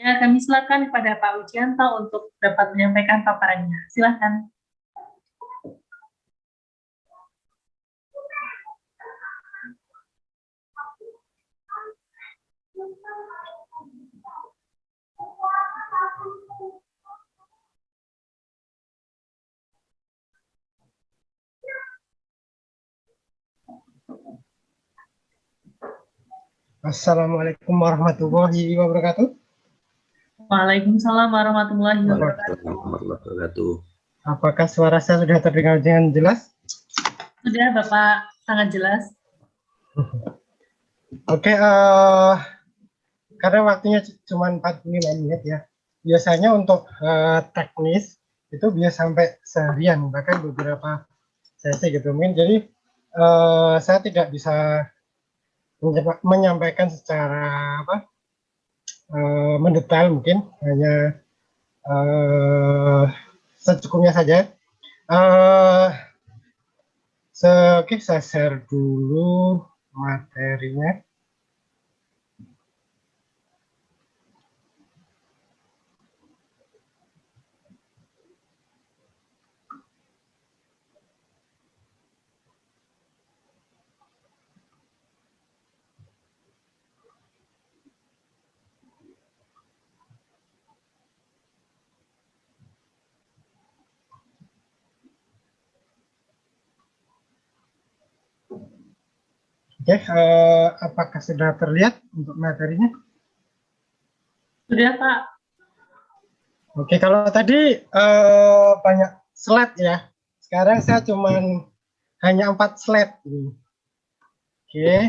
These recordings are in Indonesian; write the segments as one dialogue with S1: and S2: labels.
S1: Ya, kami silakan kepada Pak Wijianto untuk dapat menyampaikan paparannya. Silakan.
S2: Assalamualaikum warahmatullahi wabarakatuh.
S1: Waalaikumsalam warahmatullahi
S3: wabarakatuh.
S2: Apakah suara saya sudah terdengar dengan jelas?
S1: Sudah, Bapak, sangat jelas.
S2: Oke, karena waktunya cuma 45 menit ya. Biasanya untuk teknis itu bisa sampai seharian, bahkan beberapa sesi gitu. Jadi saya tidak bisa menyampaikan secara mendetail, mungkin hanya secukupnya saja. Oke, saya share dulu materinya. Oke, apakah sudah terlihat untuk materinya?
S1: Sudah, Pak.
S2: Oke, kalau tadi banyak slide ya. Sekarang saya cuman hanya 4 slide. Oke,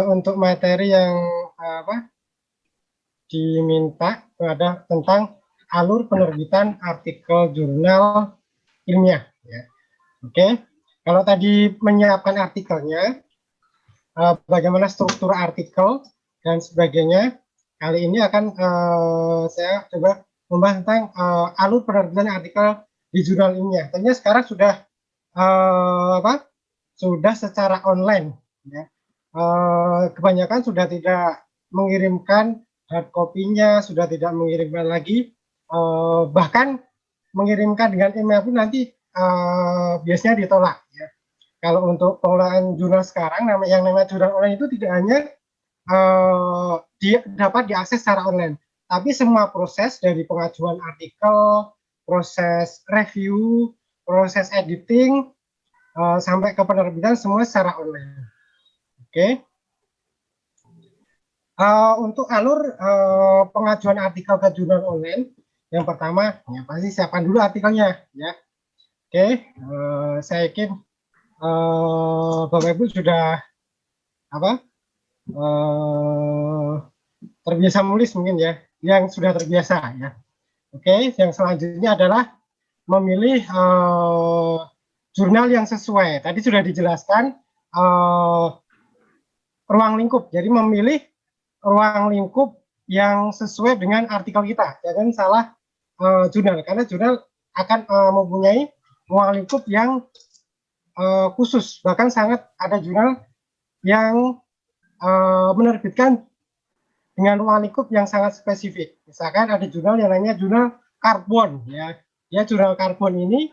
S2: untuk materi yang diminta itu ada tentang alur penerbitan artikel jurnal ilmiah. Ya. Oke, kalau tadi menyiapkan artikelnya, bagaimana struktur artikel dan sebagainya, kali ini akan saya coba membahas tentang alur penerbitan artikel di jurnal ilmiah. Tentunya sekarang sudah sudah secara online. Ya. Kebanyakan sudah tidak mengirimkan hard copy-nya, sudah tidak mengirimkan lagi, bahkan mengirimkan dengan email pun nanti biasanya ditolak. Ya. Kalau untuk pengelolaan jurnal sekarang, yang namanya jurnal online itu tidak hanya dapat diakses secara online, tapi semua proses dari pengajuan artikel, proses review, proses editing, sampai ke penerbitan semua secara online. Oke. Untuk alur pengajuan artikel ke jurnal online, yang pertama ya pasti siapkan dulu artikelnya ya. Oke, saya yakin Bapak Ibu sudah terbiasa menulis mungkin ya, yang sudah terbiasa ya. Oke, yang selanjutnya adalah memilih jurnal yang sesuai. Tadi sudah dijelaskan ruang lingkup. Jadi memilih ruang lingkup yang sesuai dengan artikel kita. Jangan salah jurnal, karena jurnal akan mempunyai ruang lingkup yang khusus. Bahkan sangat ada jurnal yang menerbitkan dengan ruang lingkup yang sangat spesifik. Misalkan ada jurnal yang namanya jurnal karbon. Ya, jurnal karbon ini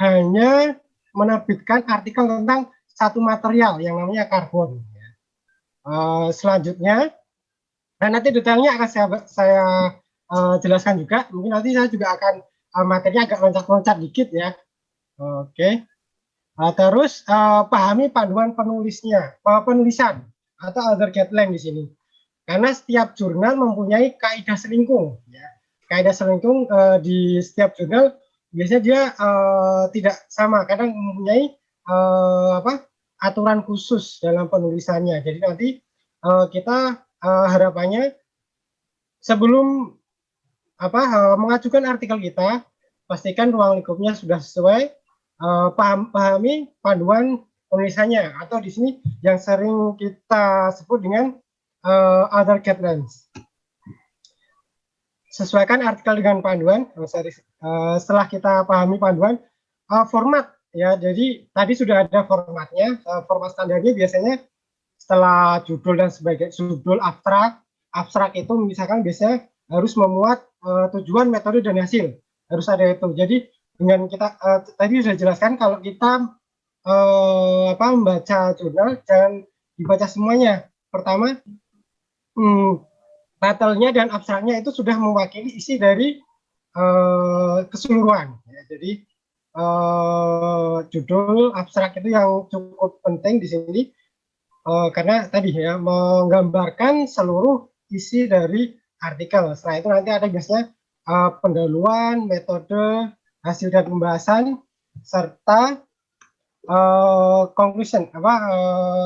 S2: hanya menerbitkan artikel tentang satu material yang namanya karbon. Selanjutnya, dan nanti detailnya akan saya jelaskan juga. Mungkin nanti saya juga akan materinya agak loncat-loncat dikit ya. Oke. Terus pahami panduan penulisan atau other guideline di sini. Karena setiap jurnal mempunyai kaidah selingkung. Ya. Kaidah selingkung di setiap jurnal biasanya dia tidak sama. Kadang mempunyai aturan khusus dalam penulisannya. Jadi nanti kita harapannya sebelum mengajukan artikel kita, pastikan ruang lingkupnya sudah sesuai, pahami panduan penulisannya, atau di sini yang sering kita sebut dengan other guidelines. Sesuaikan artikel dengan panduan. Setelah kita pahami panduan, format ya. Jadi tadi sudah ada formatnya. Format standarnya biasanya setelah judul dan sebagai judul abstrak, abstrak itu misalkan biasanya harus memuat tujuan, metode, dan hasil. Harus ada itu. Jadi dengan kita tadi sudah jelaskan kalau kita membaca jurnal jangan dibaca semuanya. Pertama, title-nya dan abstraknya itu sudah mewakili isi dari keseluruhan. Ya, jadi judul abstrak itu yang cukup penting di sini karena tadi ya menggambarkan seluruh isi dari artikel. Setelah itu nanti ada biasanya pendahuluan, metode, hasil dan pembahasan, serta conclusion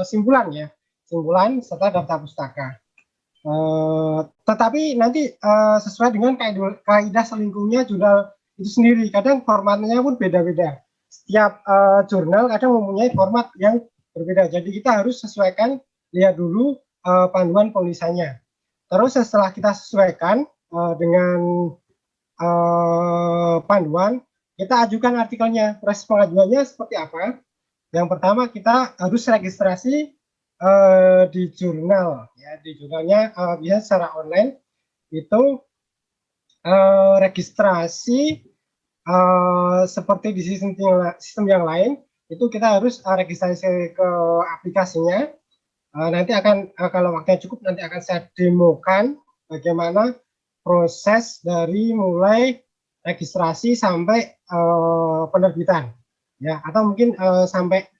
S2: simpulan ya, simpulan serta daftar pustaka. Tetapi nanti sesuai dengan kaidah selingkuhnya jurnal itu sendiri. Kadang formatnya pun beda-beda. Setiap jurnal kadang mempunyai format yang berbeda. Jadi kita harus sesuaikan, lihat dulu panduan penulisannya. Terus setelah kita sesuaikan dengan panduan, kita ajukan artikelnya. Proses pengajuannya seperti apa? Yang pertama kita harus registrasi di jurnal. Ya, di jurnalnya bisa secara online. Itu registrasi seperti di sistem yang lain. Itu kita harus registrasi ke aplikasinya. Nanti akan kalau waktunya cukup nanti akan saya demokan bagaimana proses dari mulai registrasi sampai penerbitan, ya, atau mungkin sampai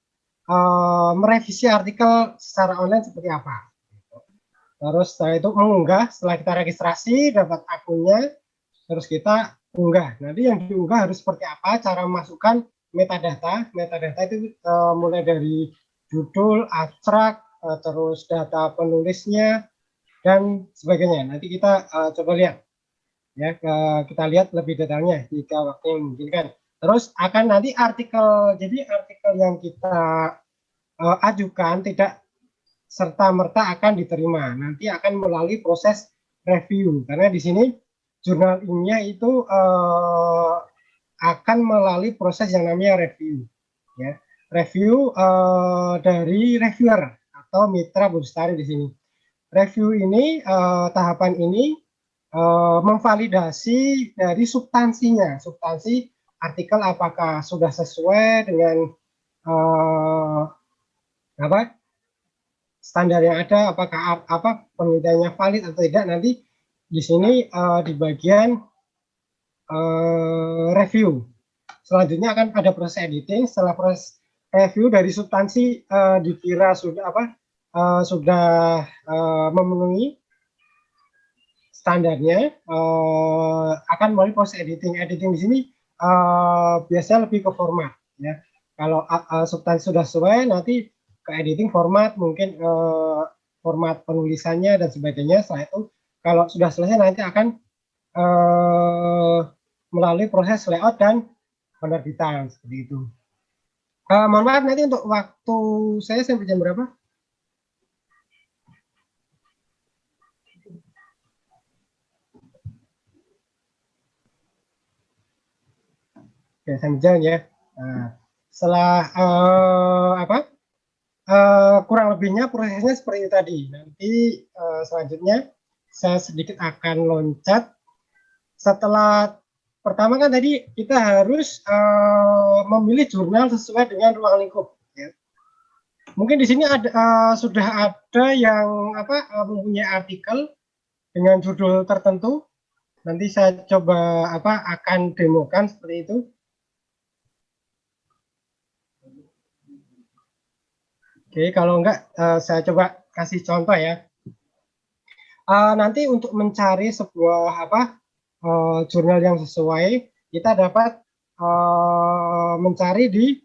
S2: merevisi artikel secara online seperti apa. Terus setelah itu mengunggah, setelah kita registrasi dapat akunnya, terus kita unggah. Nanti yang diunggah harus seperti apa, cara memasukkan metadata. Metadata itu mulai dari judul, abstrak, terus data penulisnya, dan sebagainya. Nanti kita coba lihat. Ya, kita lihat lebih detailnya jika waktunya memungkinkan. Terus akan nanti artikel, jadi artikel yang kita ajukan tidak serta-merta akan diterima. Nanti akan melalui proses review. Karena di sini jurnal ilmiah itu akan melalui proses yang namanya review. Ya. Review dari reviewer atau mitra Budstari di sini. Review ini, tahapan ini memvalidasi dari substansinya, substansi artikel apakah sudah sesuai dengan standar yang ada, apakah penelitiannya valid atau tidak. Nanti di sini di bagian review. Selanjutnya akan ada proses editing. Setelah proses review dari substansi dikira sudah memenuhi standarnya, akan melalui proses editing. Editing di sini biasanya lebih ke format, ya. Kalau substansi sudah sesuai, nanti ke editing format, mungkin format penulisannya dan sebagainya. Setelah itu kalau sudah selesai nanti akan melalui proses layout dan penerbitan seperti itu. Mohon maaf nanti untuk waktu saya sampai jam berapa? Oke, sampai jalan ya. Nah, setelah kurang lebihnya prosesnya seperti itu tadi. Nanti selanjutnya saya sedikit akan loncat. Setelah pertama kan tadi kita harus memilih jurnal sesuai dengan ruang lingkup. Ya. Mungkin di sini sudah ada yang mempunyai artikel dengan judul tertentu. Nanti saya coba akan demokan seperti itu. Oke, kalau enggak saya coba kasih contoh ya. Nanti untuk mencari sebuah jurnal yang sesuai, kita dapat mencari di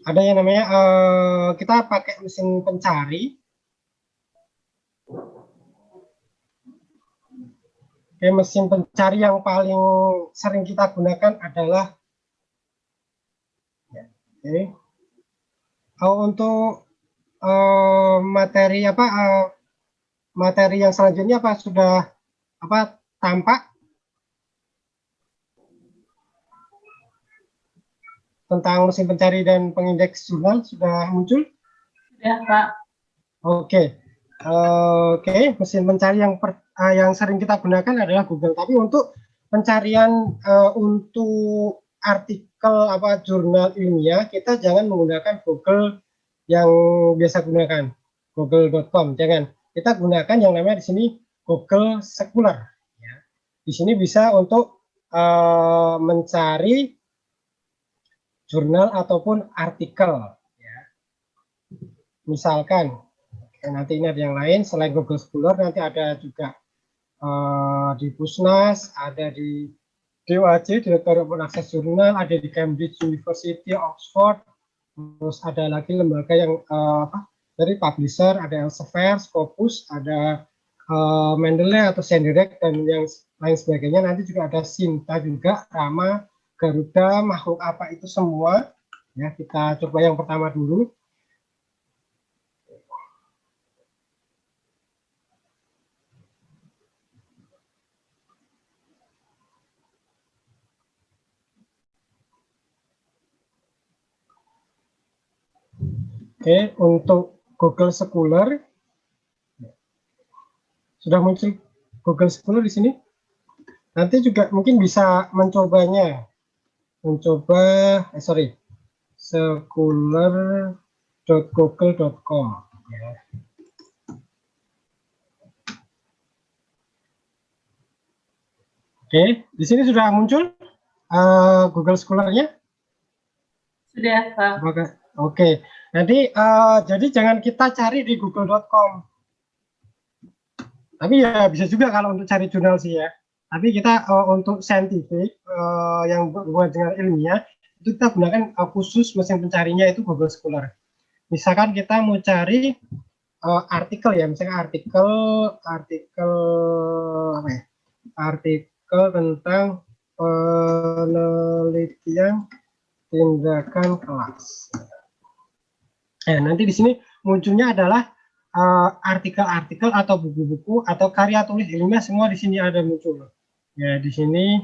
S2: ada yang namanya kita pakai mesin pencari. Mesin pencari yang paling sering kita gunakan adalah untuk materi materi yang selanjutnya sudah tampak. tentang mesin pencari dan pengindeks jurnal sudah muncul?
S1: Sudah, Pak.
S2: Oke. Oke, mesin pencari yang sering kita gunakan adalah Google. Tapi untuk pencarian untuk artikel jurnal ilmiah, kita jangan menggunakan Google yang biasa gunakan, google.com. Jangan. Kita gunakan yang namanya di sini Google Scholar. Ya. Di sini bisa untuk mencari jurnal ataupun artikel. Ya. Misalkan, nanti ini ada yang lain selain Google Scholar, nanti ada juga di Pusnas, ada di DOAJ, Direktorat Open Access Jurnal, ada di Cambridge University, Oxford, terus ada lagi lembaga yang dari publisher, ada Elsevier, Scopus, ada Mendeley atau Sendirect, dan yang lain sebagainya. Nanti juga ada Sinta juga, Rama, Garuda, makhluk apa itu semua. Ya, kita coba yang pertama dulu. Oke, untuk Google Scholar sudah muncul Google Scholar di sini. Nanti juga mungkin bisa mencobanya, scholar.google.com. Ya. Oke, di sini sudah muncul Google Scholar-nya.
S1: Sudah, Pak.
S2: Oke, nanti jadi jangan kita cari di google.com. Tapi ya bisa juga kalau untuk cari jurnal sih ya. Tapi kita untuk saintifik yang berhubungan dengan ilmiah, itu kita gunakan khusus mesin pencarinya itu Google Scholar. Misalkan kita mau cari artikel ya, misalkan artikel tentang penelitian tindakan kelas. Nanti di sini munculnya adalah artikel-artikel atau buku-buku atau karya tulis ilmiah, semua di sini ada muncul. Ya, di sini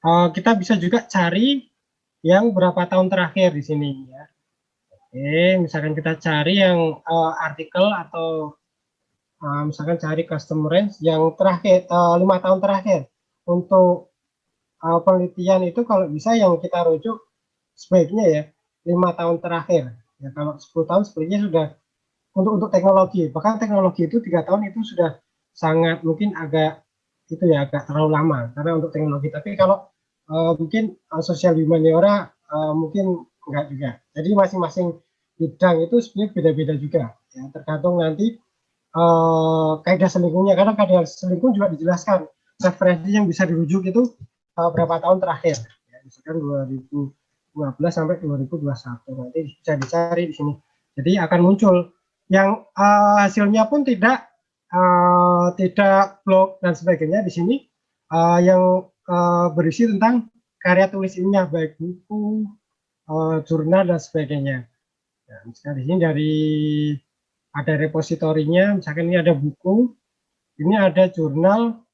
S2: kita bisa juga cari yang berapa tahun terakhir di sini ya. Oke, misalkan kita cari yang artikel atau misalkan cari custom range yang terakhir 5 tahun terakhir. Untuk penelitian itu kalau bisa yang kita rujuk sebaiknya ya 5 tahun terakhir. Ya, kalau 10 tahun sebenarnya sudah untuk teknologi, bahkan teknologi itu 3 tahun itu sudah sangat mungkin agak terlalu lama karena untuk teknologi. Tapi kalau mungkin sosial humaniora mungkin enggak juga. Jadi masing-masing bidang itu sebenarnya beda-beda juga. Ya, tergantung nanti kaidah selingkuhnya, karena kaidah selingkuh juga dijelaskan referensi yang bisa dirujuk itu berapa tahun terakhir. Ya, misalkan 2015 sampai 2021 nanti bisa dicari di sini. Jadi akan muncul yang hasilnya pun tidak blog dan sebagainya di sini yang berisi tentang karya tulis ilmiah baik buku, jurnal dan sebagainya. Nah, misalkan di sini ada repositorinya, misalkan ini ada buku, ini ada jurnal.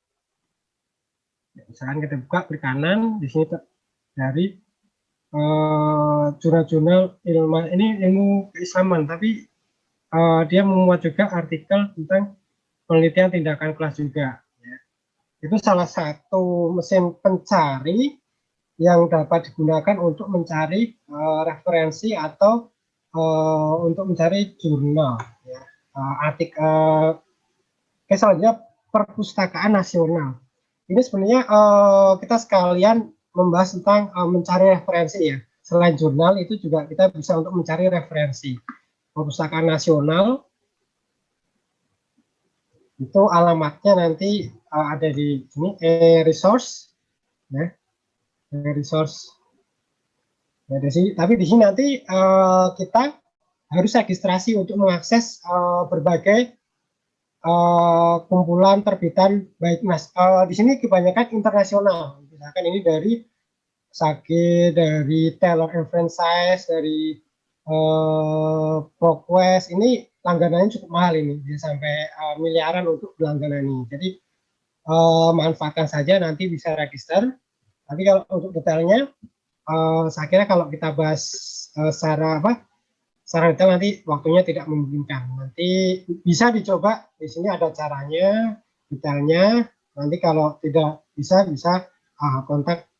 S2: Misalkan kita buka klik kanan di sini dari jurnal-jurnal ilmu keislaman, tapi dia memuat juga artikel tentang penelitian tindakan kelas juga. Ya. Itu salah satu mesin pencari yang dapat digunakan untuk mencari referensi atau untuk mencari jurnal. Ya. Selanjutnya perpustakaan nasional. Ini sebenarnya kita sekalian membahas tentang mencari referensi ya. Selain jurnal itu juga kita bisa untuk mencari referensi. Perpustakaan nasional itu alamatnya nanti ada di sini e-resource ya. E-resource. Ya, tapi di sini nanti kita harus registrasi untuk mengakses berbagai kumpulan terbitan baik mas. Di sini kebanyakan internasional. Misalkan ini dari Sage, dari Taylor & Francis, dari ProQuest. Ini langganannya cukup mahal ini, bisa sampai miliaran untuk langganan ini. Jadi manfaatkan saja, nanti bisa register. Tapi kalau untuk detailnya saya kira kalau kita bahas secara detail nanti waktunya tidak memungkinkan. Nanti bisa dicoba, di sini ada caranya, detailnya. Nanti kalau tidak bisa kontak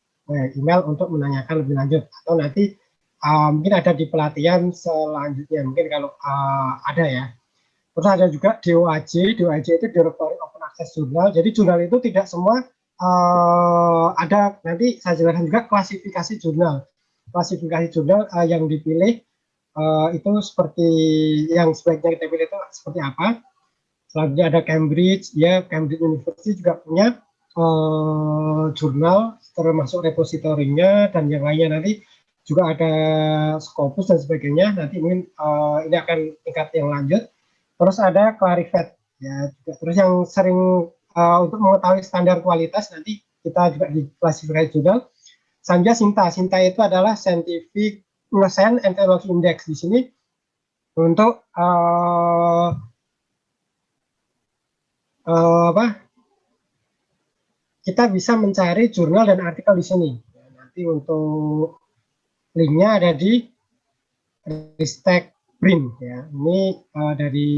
S2: email untuk menanyakan lebih lanjut. Atau nanti mungkin ada di pelatihan selanjutnya, mungkin kalau ada ya. Terus ada juga DOAJ itu Directory Open Access Journal. Jadi jurnal itu tidak semua ada, nanti saya jelaskan juga klasifikasi jurnal. Klasifikasi jurnal yang dipilih itu seperti yang sebaiknya kita pilih itu seperti apa. Selanjutnya ada Cambridge, ya Cambridge University juga punya jurnal termasuk repositorinya dan yang lainnya. Nanti juga ada Scopus dan sebagainya. Nanti mungkin ini akan tingkat yang lanjut. Terus ada Clarivate, ya juga. Terus yang sering untuk mengetahui standar kualitas nanti kita juga di klasifikasi jurnal. Selanjutnya Sinta itu adalah Scientific Science and Technology Index. Di sini untuk kita bisa mencari jurnal dan artikel di sini. Nanti untuk linknya ada di Ristek-Brin, ya. Ini dari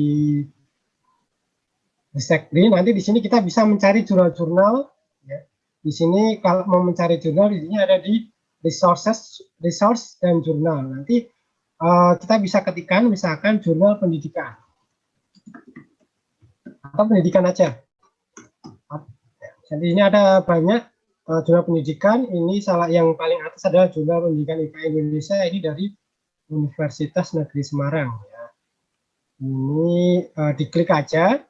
S2: Ristek-Brin. Nanti di sini kita bisa mencari jurnal-jurnal. Ya. Di sini kalau mau mencari jurnal, di sini ada di resource dan jurnal. Nanti kita bisa ketikkan misalkan jurnal pendidikan atau pendidikan aja. Jadi ini ada banyak jurnal pendidikan. Ini salah yang paling atas adalah jurnal pendidikan IPA Indonesia. Ini dari Universitas Negeri Semarang. Ya. Ini diklik aja.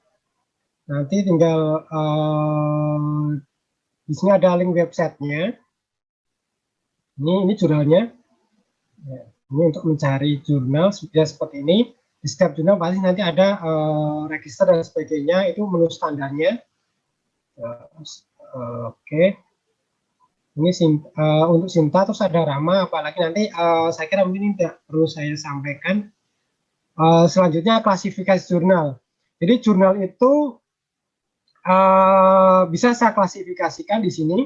S2: Nanti tinggal di sini ada link websitenya. Ini jurnalnya. Ya, ini untuk mencari jurnal ya, seperti ini. Di setiap jurnal pasti nanti ada register dan sebagainya. Itu menu standarnya. Oke. Ini untuk Sinta, terus ada Rama, apalagi nanti saya kira mungkin tidak perlu saya sampaikan. Selanjutnya klasifikasi jurnal. Jadi jurnal itu bisa saya klasifikasikan di sini.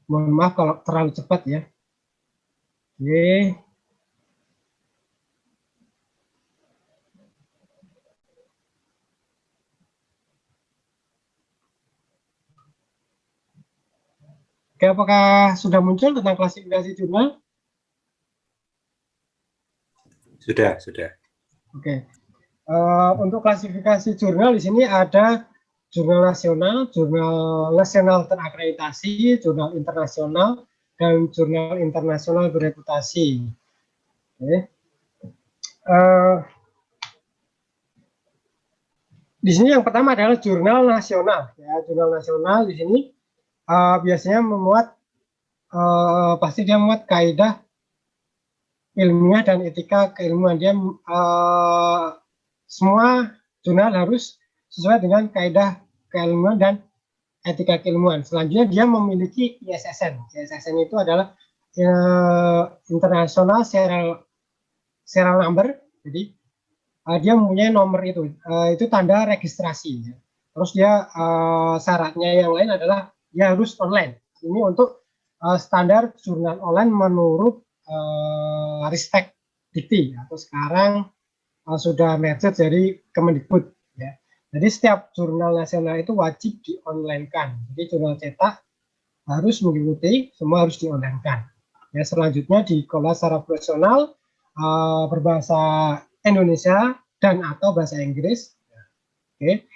S2: Mohon maaf kalau terlalu cepat ya. Oke. Oke, apakah sudah muncul tentang klasifikasi jurnal?
S3: Sudah.
S2: Oke. Untuk klasifikasi jurnal di sini ada jurnal nasional terakreditasi, jurnal internasional, dan jurnal internasional bereputasi. Oke. Di sini yang pertama adalah jurnal nasional. Ya, jurnal nasional di sini biasanya memuat pasti dia memuat kaidah ilmiah dan etika keilmuan. Dia semua jurnal harus sesuai dengan kaidah keilmuan dan etika keilmuan. Selanjutnya dia memiliki ISSN. ISSN itu adalah International Serial Number. Jadi dia mempunyai nomor itu tanda registrasi. Terus dia syaratnya yang lain adalah dia harus online. Ini untuk standar jurnal online menurut Ristek Dikti atau sekarang sudah merger jadi Kemendikbud. Ya. Jadi setiap jurnal nasional itu wajib di-online-kan. Jadi jurnal cetak harus mengikuti, semua harus di-online-kan. Ya, selanjutnya dikelola secara profesional, berbahasa Indonesia dan atau bahasa Inggris. Oke.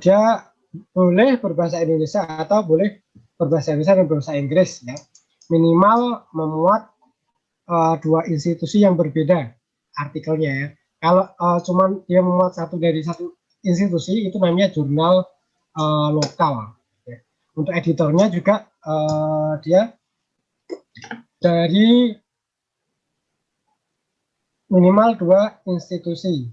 S2: Dia boleh berbahasa Indonesia atau boleh berbahasa Indonesia dan berbahasa Inggris. Ya. Minimal memuat dua institusi yang berbeda artikelnya ya. Kalau cuman dia memuat satu dari satu institusi itu namanya jurnal lokal. Ya. Untuk editornya juga dia dari minimal dua institusi.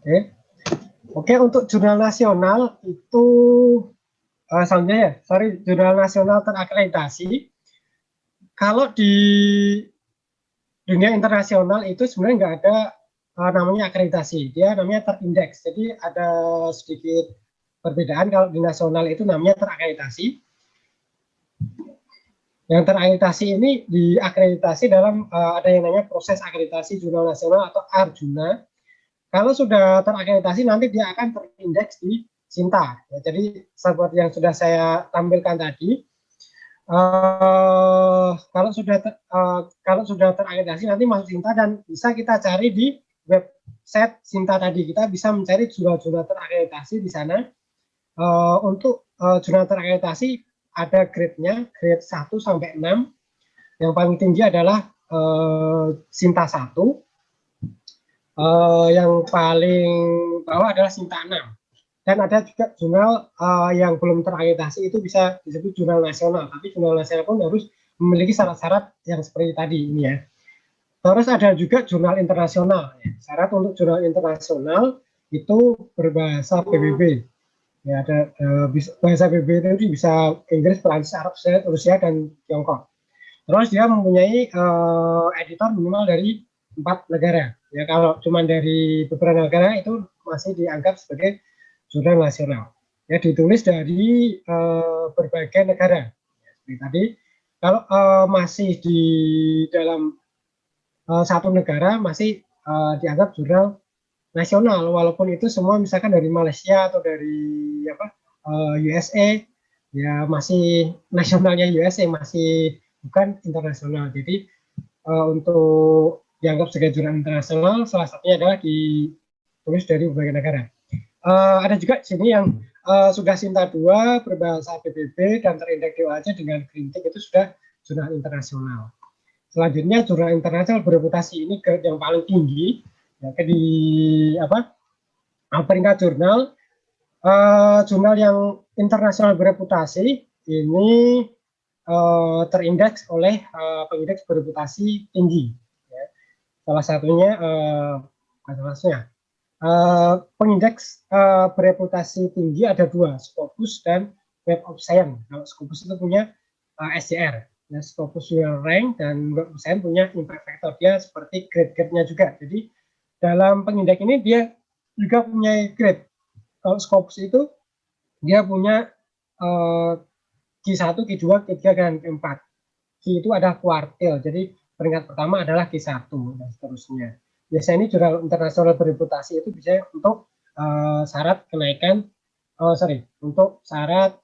S2: Oke. Oke, untuk jurnal nasional itu selanjutnya ya, jurnal nasional terakreditasi. Kalau di dunia internasional itu sebenarnya nggak ada namanya akreditasi, dia namanya terindeks. Jadi ada sedikit perbedaan. Kalau di nasional itu namanya terakreditasi. Yang terakreditasi ini diakreditasi dalam ada yang namanya proses akreditasi jurnal nasional atau Arjuna. Kalau sudah terakreditasi nanti dia akan terindeks di Sinta. Ya, jadi seperti yang sudah saya tampilkan tadi, kalau sudah terakreditasi nanti masuk Sinta dan bisa kita cari di website Sinta tadi. Kita bisa mencari jurnal-jurnal terakreditasi di sana. Untuk jurnal terakreditasi ada grade-nya, grade 1 sampai 6. Yang paling tinggi adalah Sinta 1. Yang paling bawah adalah Sinta 6. Dan ada juga jurnal yang belum terakreditasi itu bisa disebut jurnal nasional. Tapi jurnal nasional pun harus memiliki syarat-syarat yang seperti tadi ini ya. Terus ada juga jurnal internasional. Ya. Syarat untuk jurnal internasional itu berbahasa PBB. Ya, ada bahasa PBB itu bisa Inggris, Perancis, Arab, Rusia, dan Tiongkok. Terus dia mempunyai editor minimal dari 4 negara. Ya, kalau cuma dari beberapa negara itu masih dianggap sebagai jurnal nasional. Ya, ditulis dari berbagai negara. Ya, seperti tadi, kalau masih di dalam satu negara masih dianggap jurnal nasional, walaupun itu semua misalkan dari Malaysia atau dari USA, ya masih nasionalnya USA, masih bukan internasional. Jadi untuk dianggap sebagai jurnal internasional salah satunya adalah ditulis dari berbagai negara. Ada juga di sini yang sudah Sinta 2 berbahasa PBB dan terindeks DOAJ dengan Green Tick itu sudah jurnal internasional. Selanjutnya jurnal internasional bereputasi ini grade yang paling tinggi ya, di peringkat jurnal. Jurnal yang internasional bereputasi ini terindeks oleh pengindeks bereputasi tinggi. Ya. Salah satunya, pengindeks bereputasi tinggi ada 2, Scopus dan Web of Science. Kalau Scopus itu punya SJR, ya, Scopus Jurnal Rank, dan Web of Science punya impact factor. Dia seperti grade-grade-nya juga. Jadi dalam pengindeks ini dia juga punya grade. Kalau Scopus itu dia punya Q1, Q2, Q3, dan Q4. Q itu adalah kuartil, jadi peringkat pertama adalah Q1 dan seterusnya. Biasanya ini jurnal internasional bereputasi itu bisa untuk syarat kenaikan, untuk syarat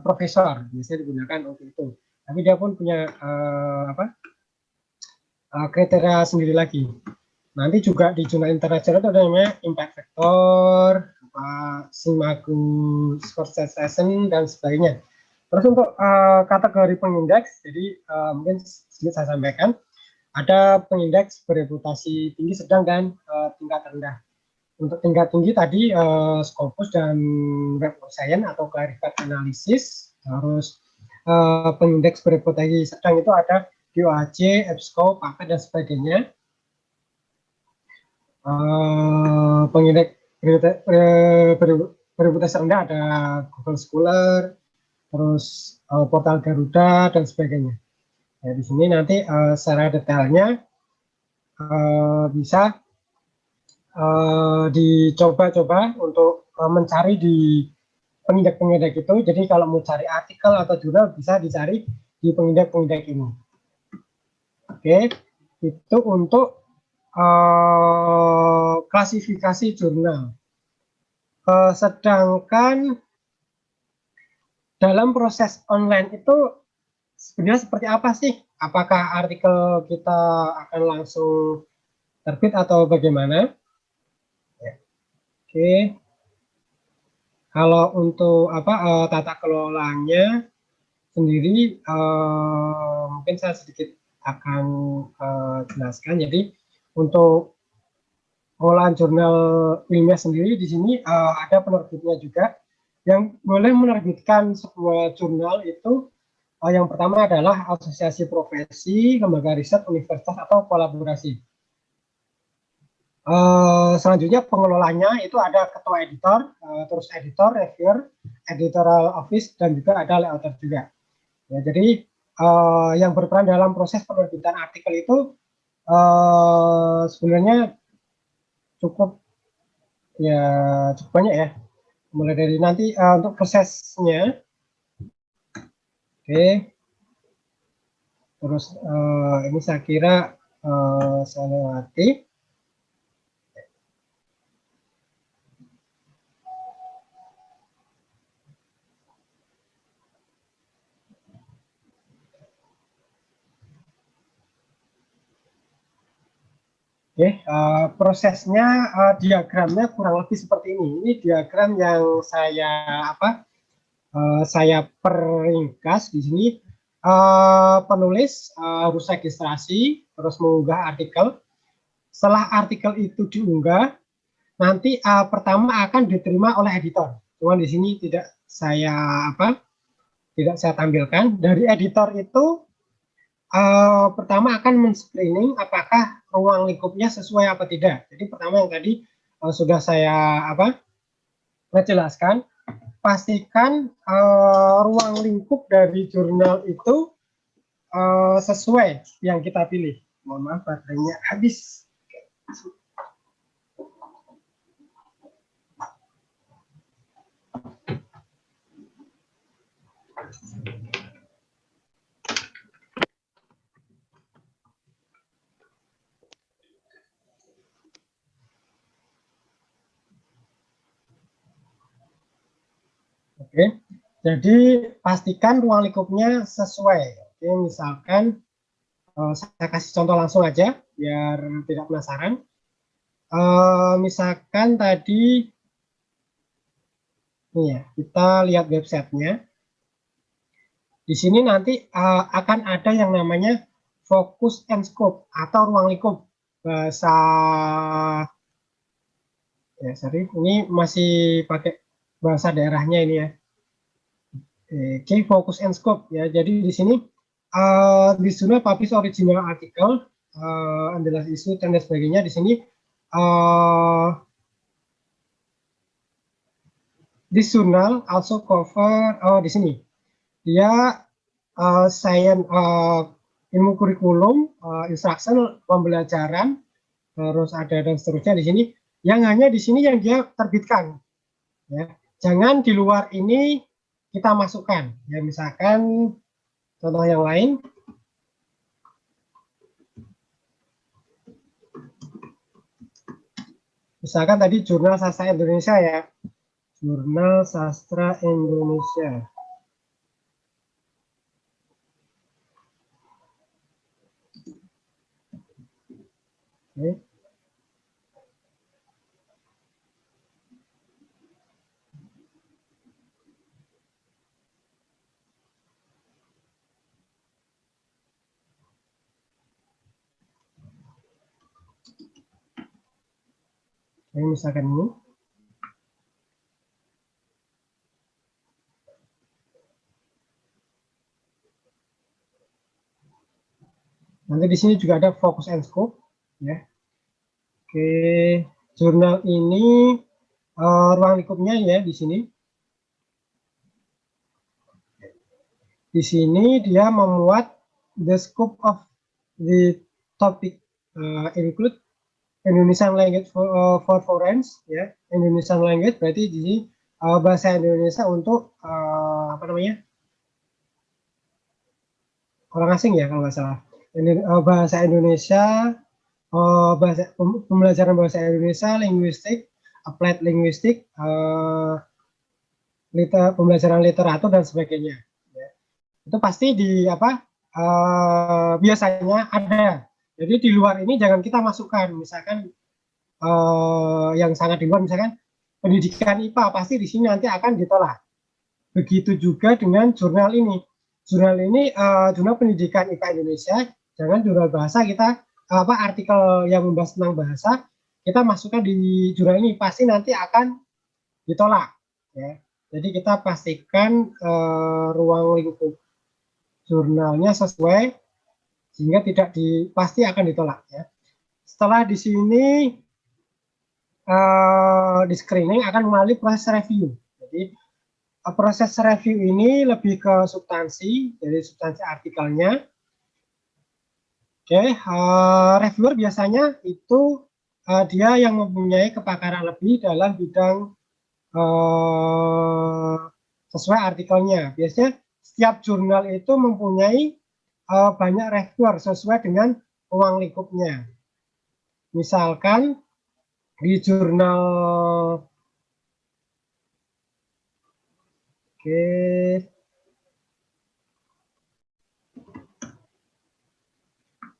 S2: profesor, biasanya digunakan untuk itu. Tapi dia pun punya kriteria sendiri lagi. Nanti juga di jurnal internasional itu ada namanya impact factor, Simagu Scorsese dan sebagainya. Terus untuk kategori pengindeks, jadi mungkin sedikit saya sampaikan, ada pengindeks bereputasi tinggi, sedang, dan tingkat rendah. Untuk tingkat tinggi tadi Scopus dan Web of Science atau Clarified Analysis. Terus pengindeks bereputasi sedang itu ada DOAJ, EBSCO, PAPET, dan sebagainya. Pengindeks bereputasi rendah ada Google Scholar, terus portal Garuda, dan sebagainya. Ya, di sini nanti secara detailnya bisa dicoba-coba untuk mencari di pengindeks-pengindeks itu. Jadi kalau mau cari artikel atau jurnal bisa dicari di pengindeks-pengindeks ini. Oke, itu untuk klasifikasi jurnal. Sedangkan dalam proses online itu sebenarnya seperti apa sih? Apakah artikel kita akan langsung terbit atau bagaimana? Ya. Oke. Kalau untuk tata kelolanya sendiri, mungkin saya sedikit akan jelaskan. Jadi untuk pengolahan jurnal ilmiah sendiri di sini ada penerbitnya juga yang boleh menerbitkan sebuah jurnal itu. Yang pertama adalah asosiasi profesi, lembaga riset, universitas, atau kolaborasi. Selanjutnya pengelolanya itu ada ketua editor, terus editor, reviewer, editorial office, dan juga ada layouter juga. Ya, jadi yang berperan dalam proses penerbitan artikel itu sebenarnya cukup cukup banyak ya. Mulai dari nanti untuk prosesnya, oke. Terus ini saya kira saya lewati. Oke, prosesnya diagramnya kurang lebih seperti ini. Ini diagram yang saya peringkas di sini. Penulis harus registrasi, terus mengunggah artikel. Setelah artikel itu diunggah, nanti pertama akan diterima oleh editor. Cuman di sini tidak saya tampilkan. Dari editor itu pertama akan men-screening apakah ruang lingkupnya sesuai apa tidak. Jadi pertama yang tadi sudah saya menjelaskan, pastikan ruang lingkup dari jurnal itu sesuai yang kita pilih. Mohon maaf baterainya habis. Oke, jadi pastikan ruang lingkupnya sesuai. Oke, misalkan saya kasih contoh langsung aja biar tidak penasaran. Misalkan tadi nih ya, kita lihat websitenya. Di sini nanti akan ada yang namanya focus and scope atau ruang lingkup bahasa sorry, ini masih pakai bahasa daerahnya ini ya. Oke, focus and scope ya. Jadi di sini di jurnal publish original article, analysis isu dan sebagainya. Di sini this journal also cover di sini dia science ilmu kurikulum, instruction, pembelajaran, terus ada dan seterusnya di sini. Yang hanya di sini yang dia terbitkan, ya. Jangan di luar ini kita masukkan. Ya, misalkan contoh yang lain. Misalkan tadi Jurnal Sastra Indonesia ya. Jurnal Sastra Indonesia. Oke. Ini misalkan ini. Nanti di sini juga ada focus and scope, ya. Oke, jurnal ini ruang lingkupnya ya di sini. Di sini dia memuat the scope of the topic include Indonesian language for foreign, ya. Indonesian language berarti di sini bahasa Indonesia untuk orang asing ya kalau nggak salah. Bahasa Indonesia, pembelajaran bahasa Indonesia, linguistik, applied linguistik, pembelajaran literatur dan sebagainya. Ya. Itu pasti di biasanya ada. Jadi di luar ini jangan kita masukkan, misalkan yang sangat di luar, misalkan pendidikan IPA pasti di sini nanti akan ditolak. Begitu juga dengan jurnal ini. Jurnal ini jurnal pendidikan IPA Indonesia, jangan jurnal bahasa kita artikel yang membahas tentang bahasa kita masukkan di jurnal ini pasti nanti akan ditolak. Ya. Jadi kita pastikan ruang lingkup jurnalnya sesuai sehingga pasti akan ditolak. Ya. Setelah di sini di screening akan melalui proses review. Jadi proses review ini lebih ke substansi, jadi substansi artikelnya. Oke, reviewer biasanya itu dia yang mempunyai kepakaran lebih dalam bidang sesuai artikelnya. Biasanya setiap jurnal itu mempunyai banyak reviewer sesuai dengan ruang lingkupnya. Misalkan di jurnal, oke,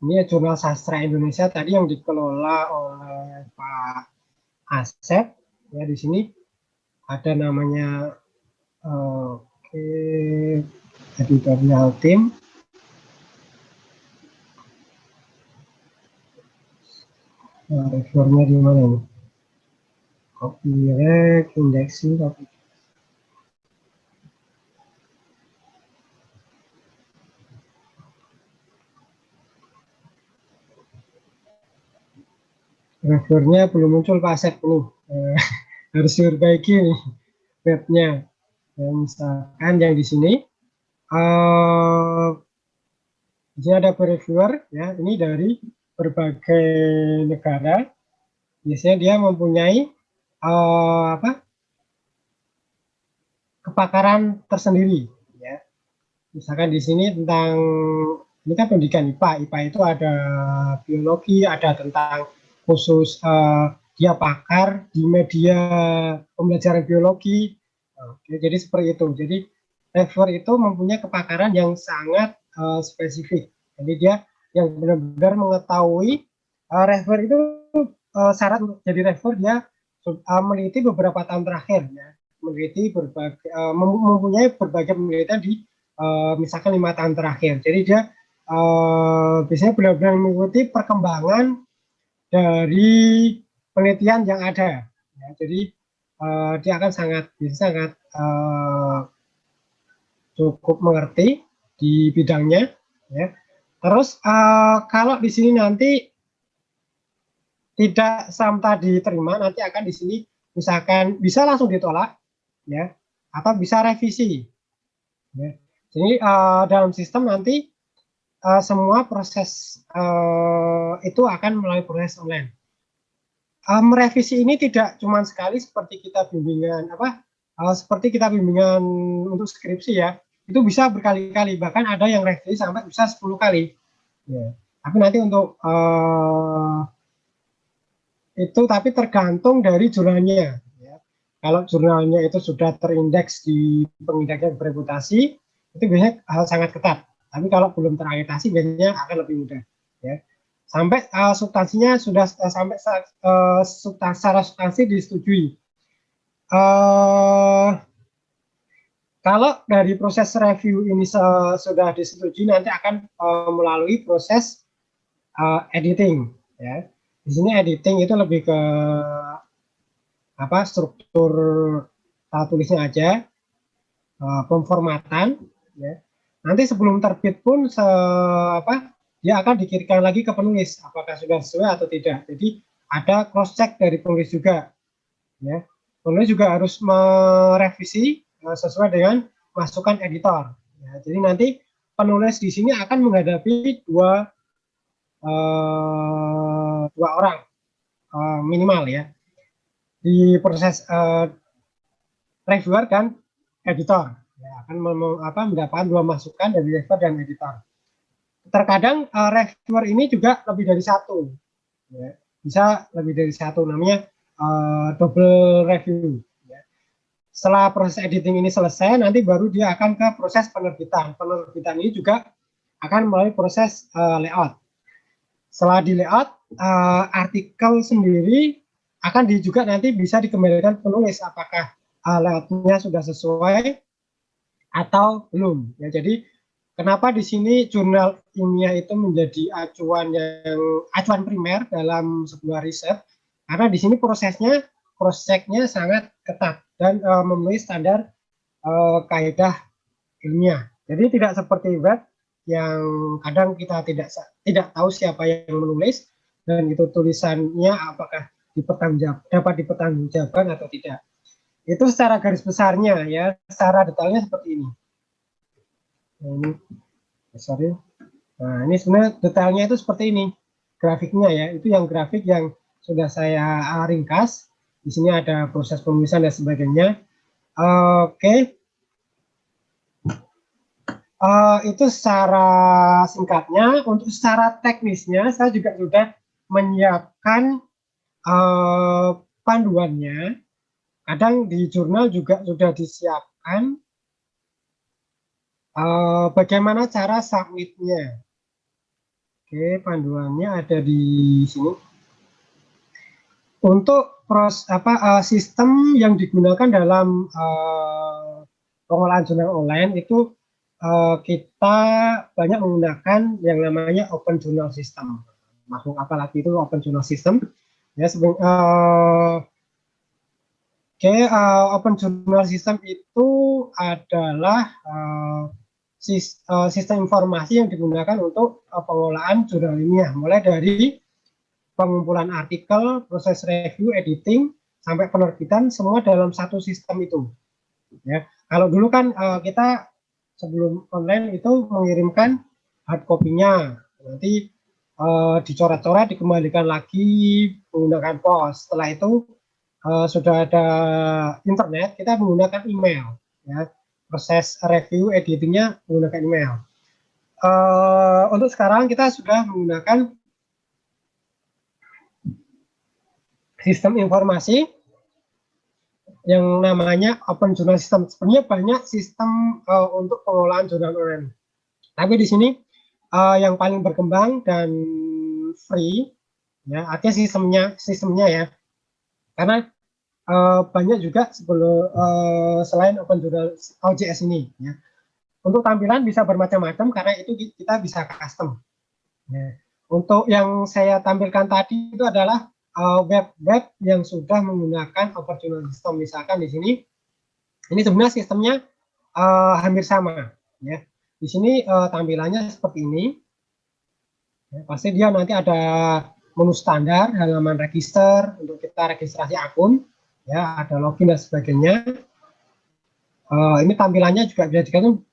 S2: ini ya jurnal sastra Indonesia tadi yang dikelola oleh Pak Asep. Ya, di sini ada namanya oke, editorial team. Nah, reviewernya di mana nih? Copyright, indexing, copy. Reviewernya belum muncul Pak Asep nih. Harus diperbaiki nih webnya. Ya, misalkan yang di sini, di sini ada reviewer, ya, ini dari berbagai negara. Biasanya dia mempunyai kepakaran tersendiri. Ya. Misalkan di sini tentang, ini kan pendidikan IPA. IPA itu ada biologi, ada tentang khusus dia pakar di media pembelajaran biologi. Oke, jadi seperti itu. Jadi reviewer itu mempunyai kepakaran yang sangat spesifik. Jadi dia yang benar-benar mengetahui reviewer itu syarat untuk jadi reviewer dia meneliti beberapa tahun terakhir, ya, meneliti berbagai mempunyai berbagai penelitian di misalkan 5 tahun terakhir. Jadi dia biasanya benar-benar mengikuti perkembangan dari penelitian yang ada. Ya, jadi dia akan sangat cukup mengerti di bidangnya. Ya. Terus kalau di sini nanti tidak sampai diterima, nanti akan di sini misalkan bisa langsung ditolak, ya, atau bisa revisi. Ya. Jadi dalam sistem nanti semua proses itu akan melalui proses online. Merevisi ini tidak cuma sekali seperti kita bimbingan seperti kita bimbingan untuk skripsi, ya, itu bisa berkali-kali, bahkan ada yang revisi sampai bisa 10 kali. Ya. Tapi nanti untuk itu tapi tergantung dari jurnalnya. Ya. Kalau jurnalnya itu sudah terindeks di pengindeks yang bereputasi, itu biasanya sangat ketat. Tapi kalau belum terakreditasi biasanya akan lebih mudah. Ya. Sampai substansinya sudah sampai secara substansi disetujui. Kalau dari proses review ini sudah disetujui, nanti akan melalui proses editing. Ya. Di sini editing itu lebih ke struktur tulisnya aja, pemformatan. Ya. Nanti sebelum terbit pun dia akan dikirimkan lagi ke penulis apakah sudah sesuai atau tidak. Jadi ada cross check dari penulis juga. Ya. Penulis juga harus merevisi sesuai dengan masukan editor. Ya. Jadi nanti penulis di sini akan menghadapi dua orang minimal, ya, di proses reviewer dan editor, ya, akan mendapatkan dua masukan dari reviewer dan editor. Terkadang reviewer ini juga lebih dari satu, ya, bisa lebih dari satu, namanya double review. Ya. Setelah proses editing ini selesai, nanti baru dia akan ke proses penerbitan. Penerbitan ini juga akan melalui proses layout. Setelah di layout, artikel sendiri akan juga nanti bisa dikembalikan penulis apakah layoutnya sudah sesuai atau belum. Ya, jadi kenapa di sini jurnal ilmiah itu menjadi acuan primer dalam sebuah riset? Karena di sini prosesnya cross check-nya sangat ketat dan memenuhi standar kaidah ilmiah. Jadi tidak seperti web yang kadang kita tidak tahu siapa yang menulis dan itu tulisannya apakah dapat dipertanggungjawabkan atau tidak. Itu secara garis besarnya ya, secara detailnya seperti ini. Nah, ini sebenarnya detailnya itu seperti ini. Grafiknya ya, itu yang grafik yang sudah saya ringkas. Di sini ada proses penulisan dan sebagainya. Oke. Itu secara singkatnya. Untuk secara teknisnya, saya juga sudah menyiapkan panduannya. Kadang di jurnal juga sudah disiapkan bagaimana cara submitnya. Oke, panduannya ada di sini. Untuk sistem yang digunakan dalam pengolahan jurnal online itu kita banyak menggunakan yang namanya Open Journal System. Maksud apalagi itu Open Journal System. Ya, Open Journal System itu adalah sistem informasi yang digunakan untuk pengolahan jurnal ilmiah, mulai dari pengumpulan artikel, proses review, editing, sampai penerbitan, semua dalam satu sistem itu. Ya, kalau dulu kan kita sebelum online itu mengirimkan hard copy-nya, nanti dicoret-coret, dikembalikan lagi menggunakan pos. Setelah itu sudah ada internet, kita menggunakan email. Ya. Proses review, editingnya menggunakan email. Untuk sekarang kita sudah menggunakan sistem informasi yang namanya Open Journal System. Sebenarnya banyak sistem untuk pengolahan jurnal online. Tapi di sini yang paling berkembang dan free, ya artinya sistemnya ya. Karena banyak juga selain Open Journal OJS ini. Ya. Untuk tampilan bisa bermacam-macam karena itu kita bisa custom. Ya. Untuk yang saya tampilkan tadi itu adalah web-web yang sudah menggunakan Open Journal System. Misalkan di sini, ini sebenarnya sistemnya hampir sama. Ya. Di sini tampilannya seperti ini. Ya, pasti dia nanti ada menu standar, halaman register untuk kita registrasi akun. Ya, ada login dan sebagainya. Ini tampilannya juga bisa dikatakan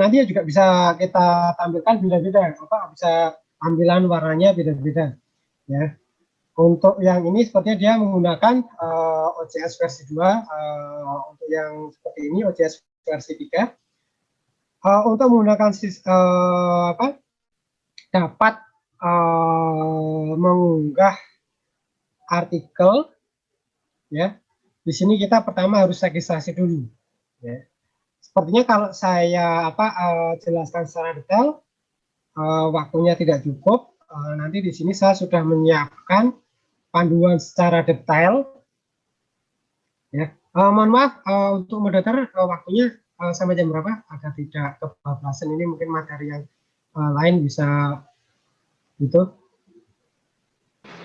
S2: nanti juga bisa kita tampilkan beda-beda, bisa tampilan warnanya beda-beda. Ya, untuk yang ini sepertinya dia menggunakan OJS versi 2, untuk yang seperti ini OJS versi 3. Untuk menggunakan dapat mengunggah artikel, ya. Di sini kita pertama harus registrasi dulu. Ya. Sepertinya kalau saya jelaskan secara detail, waktunya tidak cukup. Nanti di sini saya sudah menyiapkan panduan secara detail. Ya. Mohon maaf untuk moderator, waktunya sampai jam berapa? Agar tidak kebablasan, ini mungkin materi yang lain bisa itu.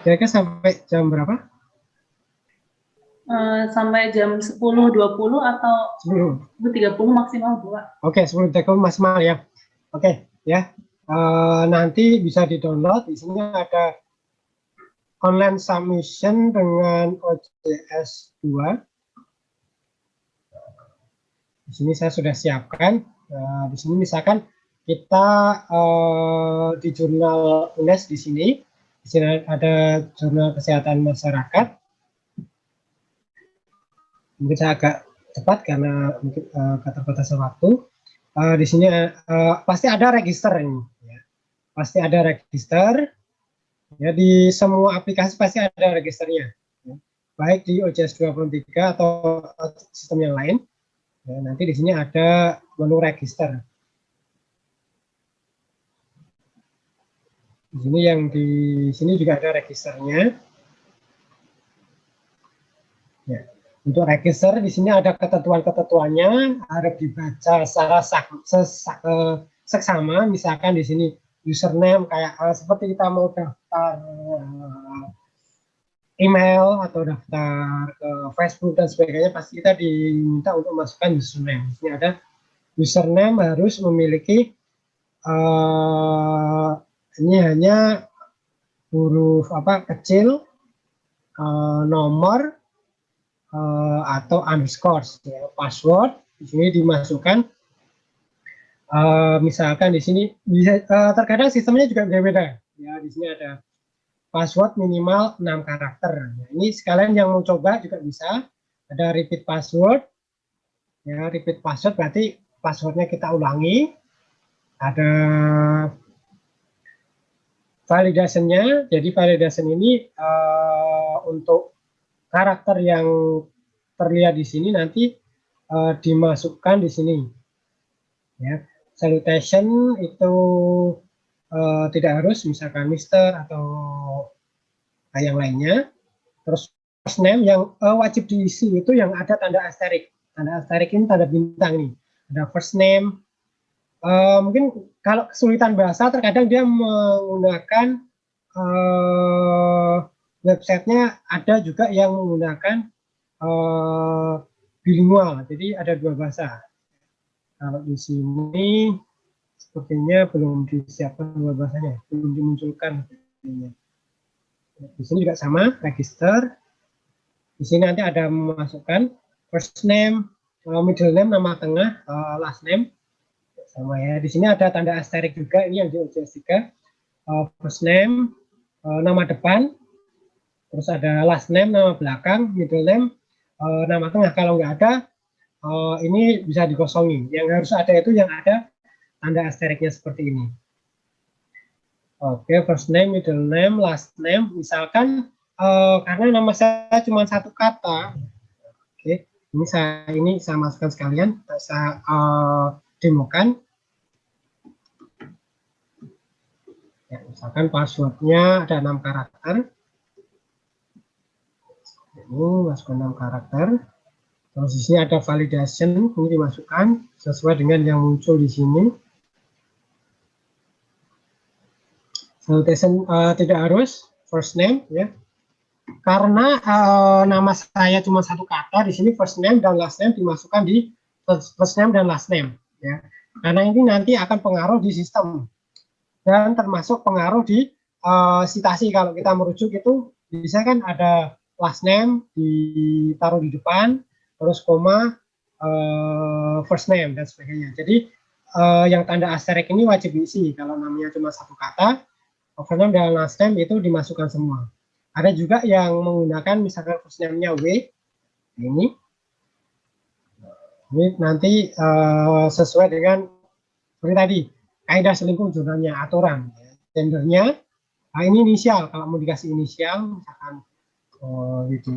S2: Kira-kira sampai jam berapa?
S1: Sampai jam 10.20 atau 10.30 maksimal 2.
S2: Oke, 10.30 maksimal ya. Oke, ya. Nanti bisa di-download. Di sini ada online submission dengan OJS 2. Di sini saya sudah siapkan. Di sini misalkan kita di jurnal UNES di sini ada jurnal kesehatan masyarakat. Mungkin saya agak cepat karena mungkin keterbatasan waktu. Di sini pasti ada register ini, ya. Pasti ada register. Ya, di semua aplikasi pasti ada registernya, ya. Baik di OJS 23 atau sistem yang lain. Ya, nanti di sini ada menu register. Di sini juga ada registernya. Ya. Untuk register di sini ada ketentuan-ketentuannya, harus dibaca secara seksama. Misalkan di sini username kayak seperti kita mau daftar email atau daftar ke Facebook dan sebagainya, pasti kita diminta untuk masukkan username. Di sini ada username harus memiliki ini hanya huruf kecil, nomor atau underscore ya. Password di sini dimasukkan misalkan di sini bisa terkadang sistemnya juga beda-beda ya. Di sini ada password minimal 6 karakter. Nah, ini sekalian yang mau coba juga bisa. Ada repeat password. Ya, repeat password berarti passwordnya kita ulangi. Ada validasinya. Jadi validasi ini untuk karakter yang terlihat di sini nanti dimasukkan di sini. Ya, salutation itu tidak harus, misalkan Mister atau yang lainnya. Terus first name yang wajib diisi itu yang ada tanda asterik. Tanda asterik ini tanda bintang nih. Ada first name. Mungkin kalau kesulitan bahasa terkadang dia menggunakan websitenya ada juga yang menggunakan bilingual. Jadi ada 2 bahasa. Kalau di sini sepertinya belum disiapkan 2 bahasanya, belum dimunculkan. Di sini juga sama, register. Di sini nanti ada memasukkan first name, middle name, nama tengah, last name. Sama ya. Di sini ada tanda asterik juga, ini yang di OJS 3. First name, nama depan, terus ada last name, nama belakang, middle name, nama tengah. Kalau nggak ada, ini bisa dikosongi. Yang harus ada itu yang ada tanda asteriknya seperti ini. Oke, first name, middle name, last name. Misalkan karena nama saya cuma 1 kata, oke, ini saya masukkan sekalian, saya demokan. Ya, misalkan passwordnya ada 6 karakter. Ini masukkan 6 karakter. Terus di sini ada validation, ini dimasukkan sesuai dengan yang muncul di sini. Salutation tidak harus first name ya. Karena nama saya cuma 1 kata, di sini first name dan last name dimasukkan di first name dan last name ya. Karena ini nanti akan pengaruh di sistem dan termasuk pengaruh di citasi. Kalau kita merujuk itu bisa kan ada last name ditaruh di depan, terus koma first name dan sebagainya. Jadi yang tanda asterisk ini wajib diisi. Kalau namanya cuma 1 kata, first name dan last name itu dimasukkan semua. Ada juga yang menggunakan misalkan first name-nya W, ini nanti sesuai dengan seperti tadi kaidah selingkuh jurnalnya, aturan gendernya. Nah, ini inisial, kalau mau dikasih inisial misalkan gitu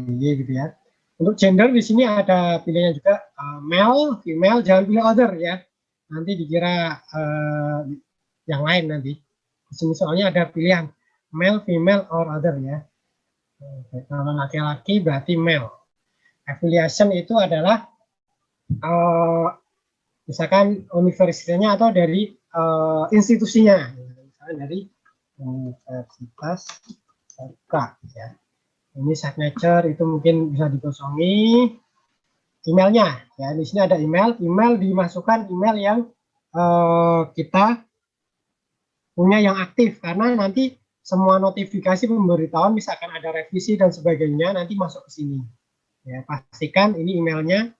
S2: ya. Untuk gender di sini ada pilihannya juga, male, female, jangan pilih other ya. Nanti dikira yang lain nanti. Di sini soalnya ada pilihan male, female, or other ya. Kalau laki-laki berarti male. Affiliation itu adalah misalkan universitasnya atau dari institusinya, misalkan dari Universitas UK ya. Ini signature itu mungkin bisa dikosongi. Emailnya ya, di sini ada email dimasukkan email yang kita punya yang aktif, karena nanti semua notifikasi pemberitahuan misalkan ada revisi dan sebagainya nanti masuk ke sini ya. Pastikan ini emailnya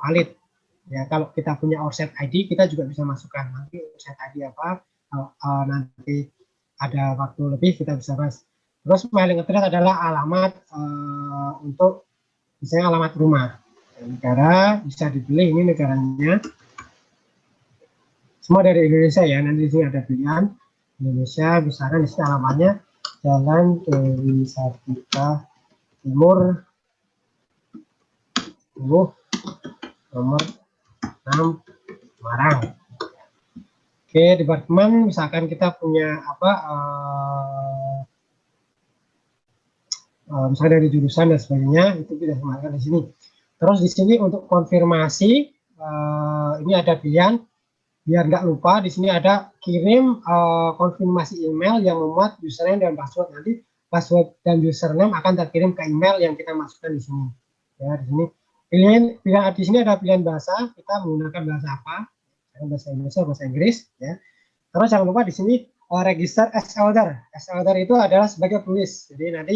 S2: valid ya. Kalau kita punya ORSET ID kita juga bisa masukkan nanti ORSET ID apa, nanti ada waktu lebih kita bisa bahas. Terus mailing address adalah alamat untuk misalnya alamat rumah. Negara bisa dipilih, ini negaranya semua dari Indonesia ya. Nanti di sini ada pilihan Indonesia, misalkan di sini alamatnya Jalan Dewi Sartika Timur nomor 6 Semarang. Oke, departemen misalkan kita punya apa, misalnya dari jurusan dan sebagainya, itu bisa dimasukkan di sini. Terus di sini untuk konfirmasi, ini ada pilihan biar nggak lupa. Di sini ada kirim konfirmasi email yang memuat username dan password. Nanti password dan username akan terkirim ke email yang kita masukkan di sini. Ya, di sini pilihan di sini ada pilihan bahasa, kita menggunakan bahasa apa? Bahasa Indonesia, bahasa Inggris ya. Terus jangan lupa di sini register as elder. As elder itu adalah sebagai penulis. Jadi nanti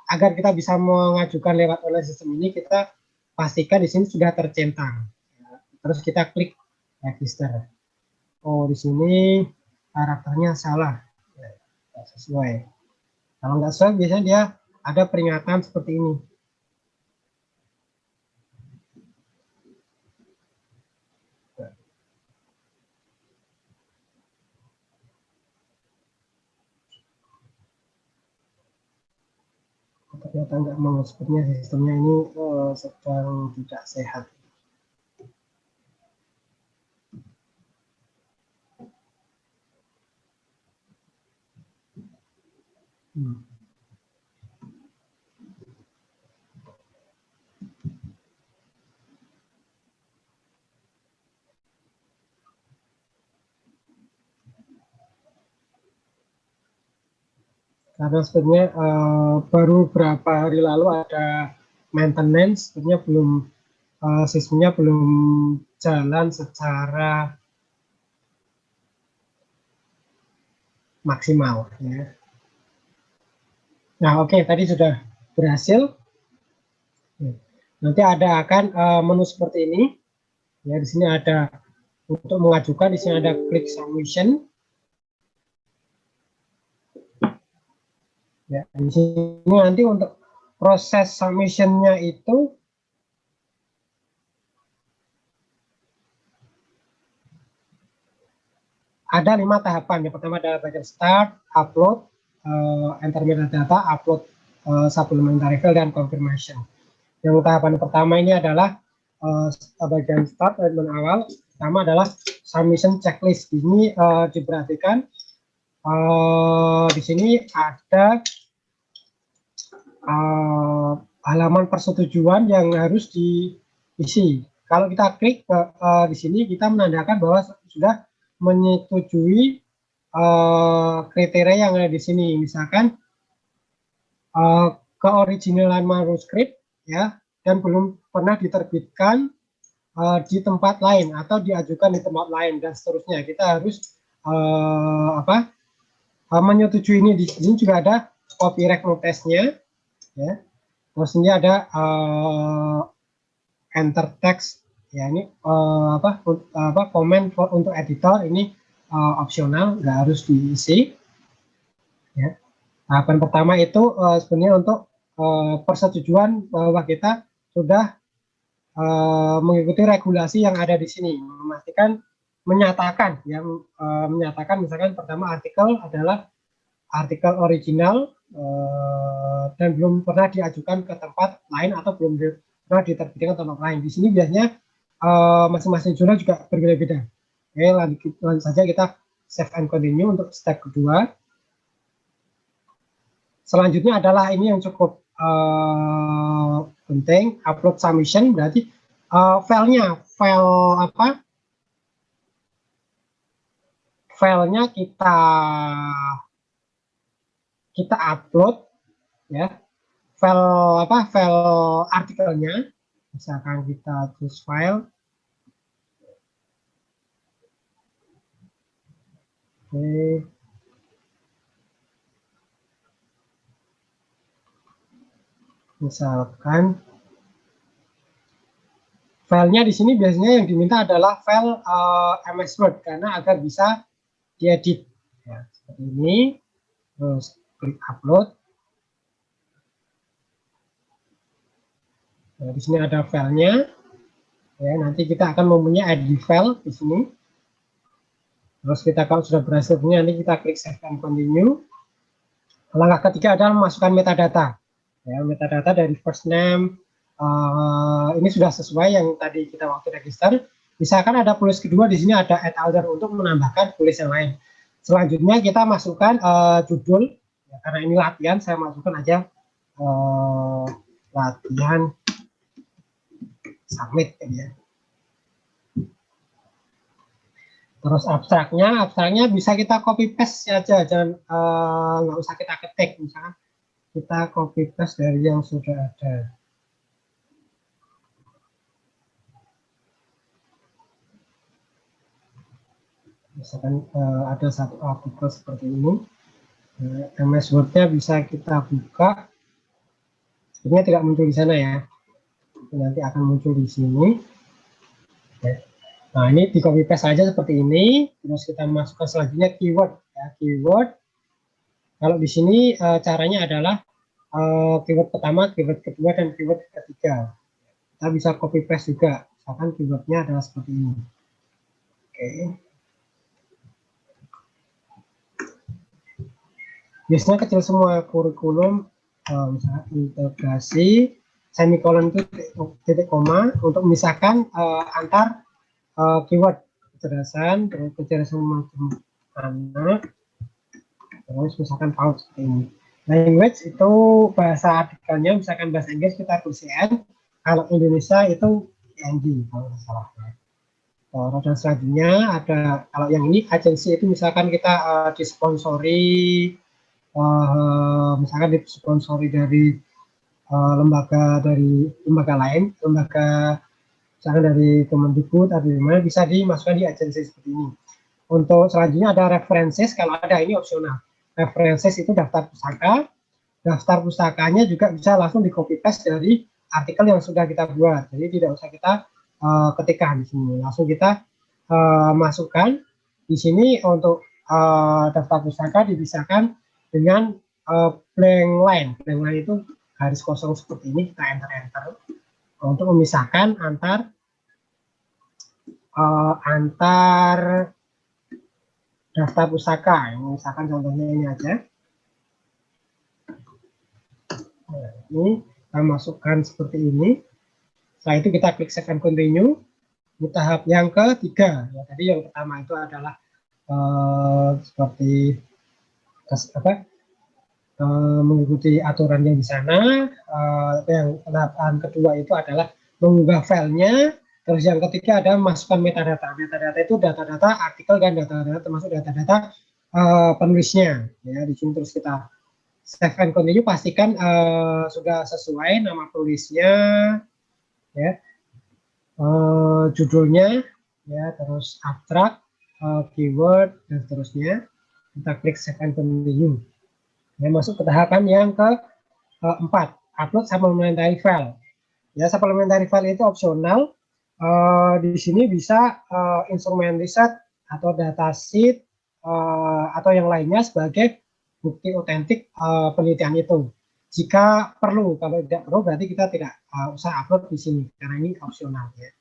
S2: agar kita bisa mengajukan lewat online sistem ini, kita pastikan di sini sudah tercentang. Terus kita klik register. Oh, di sini karakternya salah, nggak sesuai. Kalau nggak sesuai, biasanya dia ada peringatan seperti ini. Ternyata nggak mau, sepertinya sistemnya ini sedang tidak sehat. Karena sebenarnya baru beberapa hari lalu ada maintenance, sebenarnya belum sistemnya belum jalan secara maksimal. Ya. Nah, oke, tadi sudah berhasil. Nanti ada akan menu seperti ini. Ya, di sini ada untuk mengajukan, di sini ada klik submission. Ya, di sini nanti untuk proses submission-nya itu ada 5 tahapan. Yang pertama adalah bagian start, upload, enter metadata, upload supplementary file, dan confirmation. Yang tahapan pertama ini adalah bagian start, bagian awal. Pertama adalah submission checklist. Ini diperhatikan di sini ada halaman persetujuan yang harus diisi. Kalau kita klik di sini, kita menandakan bahwa sudah menyetujui kriteria yang ada di sini. Misalkan keoriginalan manuskrip, ya, dan belum pernah diterbitkan di tempat lain atau diajukan di tempat lain, dan seterusnya. Kita harus menyetujui ini. Di sini juga ada copyright notice-nya, ya. Terus ini ada enter text, ya, ini komen untuk editor, ini opsional, nggak harus diisi. Ya. Tahapan pertama itu sebenarnya untuk persetujuan bahwa kita sudah mengikuti regulasi yang ada di sini, menyatakan misalkan pertama artikel adalah artikel original dan belum pernah diajukan ke tempat lain atau belum pernah diterbitkan ke tempat lain. Di sini biasanya masing-masing jurnal juga berbeda-beda. Oke, lanjut saja, kita save and continue untuk step kedua. Selanjutnya adalah ini yang cukup penting, upload submission. Berarti filenya kita upload, ya, file artikelnya. Misalkan kita choose file. Oke. Misalkan filenya di sini biasanya yang diminta adalah file MS Word, karena agar bisa diedit, ya, seperti ini. Terus klik upload. Nah, di sini ada filenya, ya, nanti kita akan mempunyai ID file di sini. Terus kita, kalau sudah berhasil punya, nanti kita klik save and continue. Langkah ketiga adalah memasukkan metadata, ya, metadata dari first name. Ini sudah sesuai yang tadi kita waktu register. Misalkan ada tulis kedua, di sini ada add other untuk menambahkan tulis yang lain. Selanjutnya kita masukkan judul, ya, karena ini latihan, saya masukkan aja latihan submit, ya. Terus abstraknya bisa kita copy paste aja, jangan nggak usah kita ketik. Misalkan kita copy paste dari yang sudah ada. Misalkan ada satu artikel seperti ini, MS Word-nya bisa kita buka. Sebenarnya tidak muncul di sana ya. Nanti akan muncul di sini. Ya. Nah, ini di copy paste saja seperti ini. Terus kita masukkan selanjutnya keyword. Ya, keyword. Kalau di sini caranya adalah keyword pertama, keyword kedua, dan keyword ketiga. Kita bisa copy paste juga. Misalkan keywordnya adalah seperti ini. Oke. Biasanya kecil semua kurikulum, misalnya integrasi, semikolon itu titik koma untuk memisahkan antar keyword kecerdasan, terus kecerdasan macam anak, terus misalkan PAUD seperti ini. Language itu bahasa artikelnya, misalkan bahasa Inggris kita tulis EN, kalau Indonesia itu ING kalau nggak salah. Dan selanjutnya ada, kalau yang ini agensi itu misalkan kita disponsori, misalkan disponsori dari lembaga lain, lembaga misalkan dari Kemendikbud atau di mana, bisa dimasukkan di agensi seperti ini. Untuk selanjutnya ada references, kalau ada ini opsional. References itu daftar pustaka, daftar pustakanya juga bisa langsung di copy paste dari artikel yang sudah kita buat. Jadi tidak usah kita ketikkan di sini, langsung kita masukkan di sini. Untuk daftar pustaka dipisahkan dengan blank line. Blank line itu garis kosong seperti ini, kita enter untuk memisahkan antar daftar pustaka. Misalkan contohnya ini aja. Nah, ini kita masukkan seperti ini. Setelah itu kita klik save and continue. Di tahap yang ketiga, ya, tadi yang pertama itu adalah seperti mengikuti aturan yang di sana. Yang tahapan kedua itu adalah mengunggah filenya. Terus yang ketiga ada masukkan metadata. Metadata itu data-data artikel dan data-data termasuk data-data penulisnya. Ya, di sini terus kita save and continue, pastikan sudah sesuai nama penulisnya, ya, judulnya, ya, terus abstrak, keyword, dan seterusnya. Kita klik save and continue. Ya, masuk ke tahapan yang keempat, upload supplementary file. Ya, supplementary file itu opsional. Di sini bisa instrumen riset atau datasheet atau yang lainnya sebagai bukti otentik penelitian itu. Jika perlu, kalau tidak perlu berarti kita tidak usah upload di sini karena ini opsional. Ya.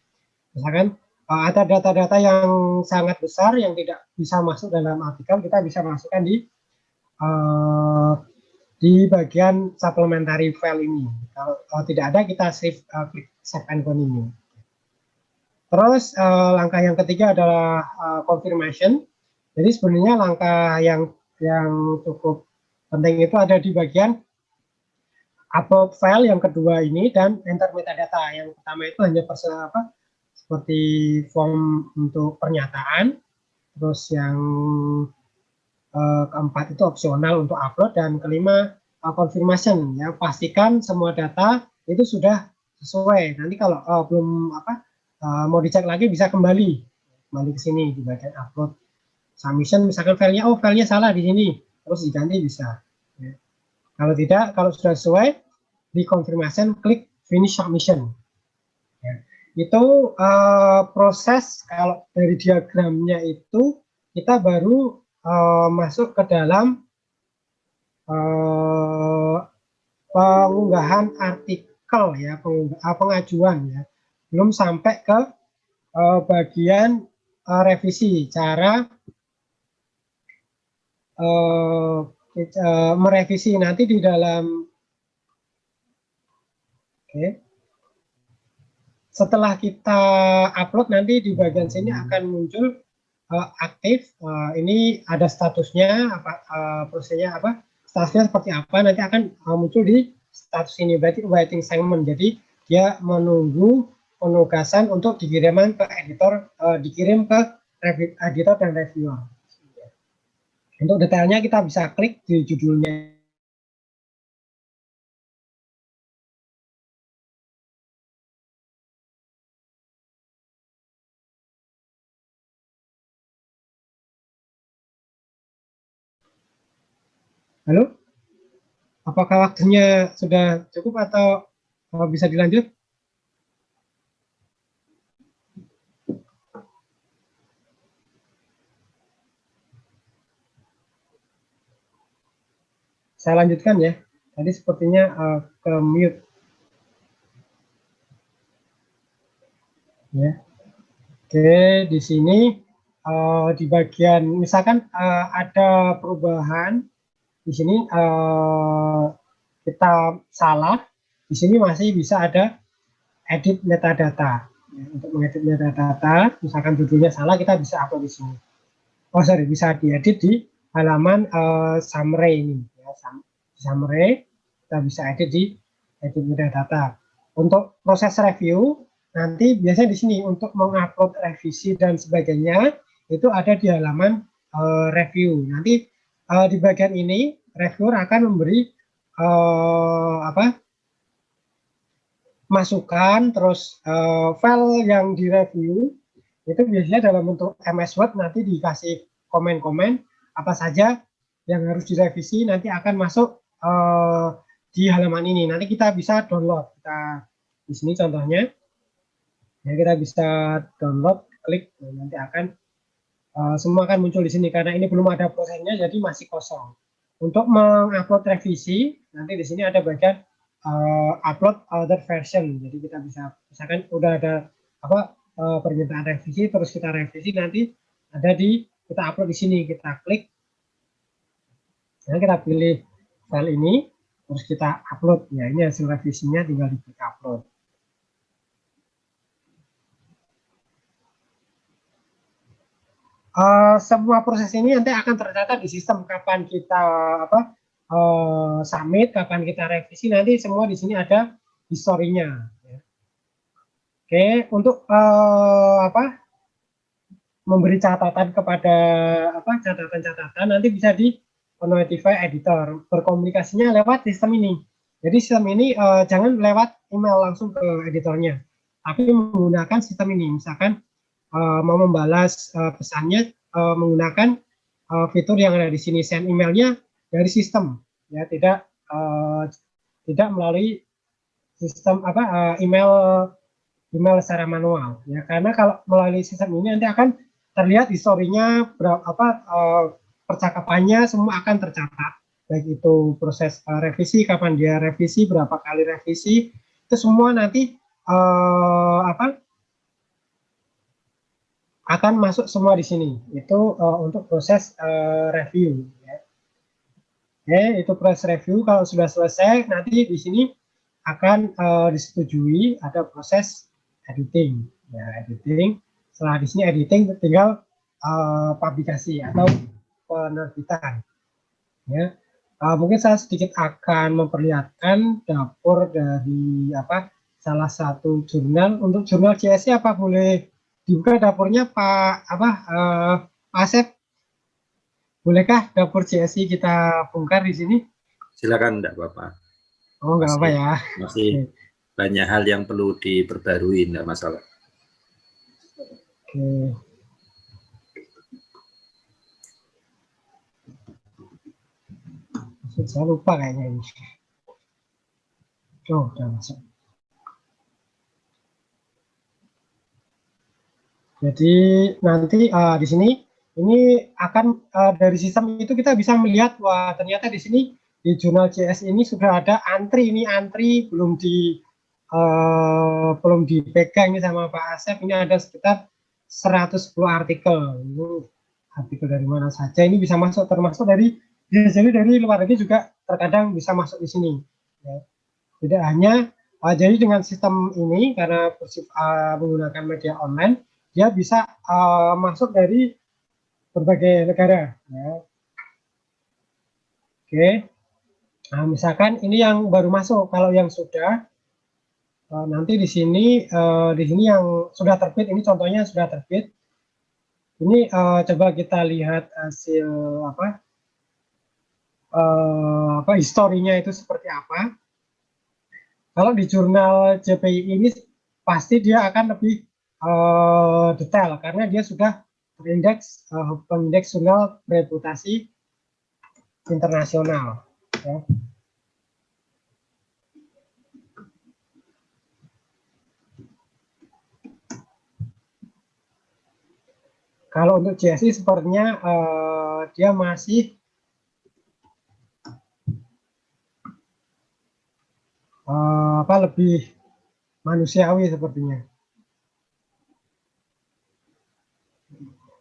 S2: Misalkan ada data-data yang sangat besar yang tidak bisa masuk dalam artikel, kita bisa masukkan di bagian supplementary file ini. Kalau tidak ada, kita klik save and continue. Terus langkah yang ketiga adalah confirmation. Jadi sebenarnya langkah yang cukup penting itu ada di bagian upload file yang kedua ini dan enter metadata. Yang pertama itu hanya seperti form untuk pernyataan. Terus yang keempat itu opsional untuk upload, dan kelima confirmation, ya, pastikan semua data itu sudah sesuai. Nanti kalau belum mau dicek lagi bisa kembali ke sini di bagian upload submission. Misalkan filenya salah di sini, terus diganti bisa. Ya. Kalau tidak, kalau sudah sesuai di confirmation, klik finish submission. Ya. Itu proses. Kalau dari diagramnya itu kita baru masuk ke dalam pengunggahan artikel, ya, pengajuan, ya, belum sampai ke bagian revisi, cara merevisi nanti di dalam. Setelah kita upload, nanti di bagian sini akan muncul aktif. Ini ada statusnya, prosesnya statusnya seperti apa, nanti akan muncul di status ini. Berarti waiting segment, jadi dia menunggu penugasan untuk dikirim ke editor dan reviewer. Untuk detailnya kita bisa klik di judulnya. Halo? Apakah waktunya sudah cukup atau bisa dilanjut? Saya lanjutkan ya. Tadi sepertinya ke mute. Ya. Oke, di sini di bagian misalkan ada perubahan di sini kita salah, di sini masih bisa ada edit metadata. Ya, untuk mengedit metadata, misalkan judulnya salah, kita bisa upload di sini. Oh sorry, bisa diedit di halaman summary ini. Ya, summary kita bisa edit di edit metadata. Untuk proses review nanti biasanya di sini untuk mengupload revisi dan sebagainya itu ada di halaman review. Nanti di bagian ini reviewer akan memberi masukan, terus file yang direview itu biasanya dalam bentuk MS Word, nanti dikasih komen-komen apa saja yang harus direvisi, nanti akan masuk di halaman ini. Nanti kita bisa download. Kita di sini contohnya, ya kita bisa download, klik, nanti akan semua akan muncul di sini karena ini belum ada prosesnya, jadi masih kosong. Untuk mengupload revisi, nanti di sini ada bagian upload other version. Jadi kita bisa, misalkan udah ada permintaan revisi, terus kita revisi, nanti ada kita upload di sini, kita klik, nah kita pilih file ini, terus kita upload. Ya ini hasil revisinya, tinggal diklik upload. Semua proses ini nanti akan tercatat di sistem kapan kita submit, kapan kita revisi, nanti semua di sini ada historinya. Ya. Oke, untuk memberi catatan kepada catatan-catatan nanti bisa di notify editor, berkomunikasinya lewat sistem ini. Jadi sistem ini jangan lewat email langsung ke editornya, tapi menggunakan sistem ini. Misalkan mau membalas pesannya menggunakan fitur yang ada di sini, send emailnya dari sistem, ya tidak melalui sistem email secara manual, ya karena kalau melalui sistem ini nanti akan terlihat historinya percakapannya semua akan tercatat, baik itu proses revisi, kapan dia revisi, berapa kali revisi, itu semua nanti akan masuk semua di sini. Itu untuk proses review. Ya. Oke, itu proses review. Kalau sudah selesai, nanti di sini akan disetujui ada proses editing. Ya, editing. Setelah di sini editing, tinggal publikasi atau penerbitan. Ya, mungkin saya sedikit akan memperlihatkan dapur dari salah satu jurnal. Untuk jurnal CSI apa boleh dibuka dapurnya Pak Asep? Bolehkah dapur CSI kita bongkar di sini?
S3: Silakan, enggak apa-apa.
S2: Oh, enggak apa ya.
S3: Masih banyak hal yang perlu diperbarui, enggak masalah.
S2: Oke. Saya lupa kayaknya ini. Oh, udah masuk. Jadi nanti di sini ini akan dari sistem itu kita bisa melihat wah ternyata di sini di jurnal CS ini sudah ada antri, ini antri belum dipegang ini sama Pak Asep, ini ada sekitar 110 artikel. Ini artikel dari mana saja ini bisa masuk, termasuk jadi dari luar negeri juga terkadang bisa masuk di sini. Ya. Tidak hanya jadi dengan sistem ini karena menggunakan media online, dia bisa masuk dari berbagai negara. Ya. Oke, nah, misalkan ini yang baru masuk. Kalau yang sudah nanti di sini yang sudah terbit, ini contohnya sudah terbit. Ini coba kita lihat hasil historinya itu seperti apa. Kalau di jurnal JPI ini pasti dia akan lebih detail karena dia sudah terindeks pengindeks jurnal bereputasi internasional. Ya. Kalau untuk JSI sepertinya dia masih lebih manusiawi sepertinya.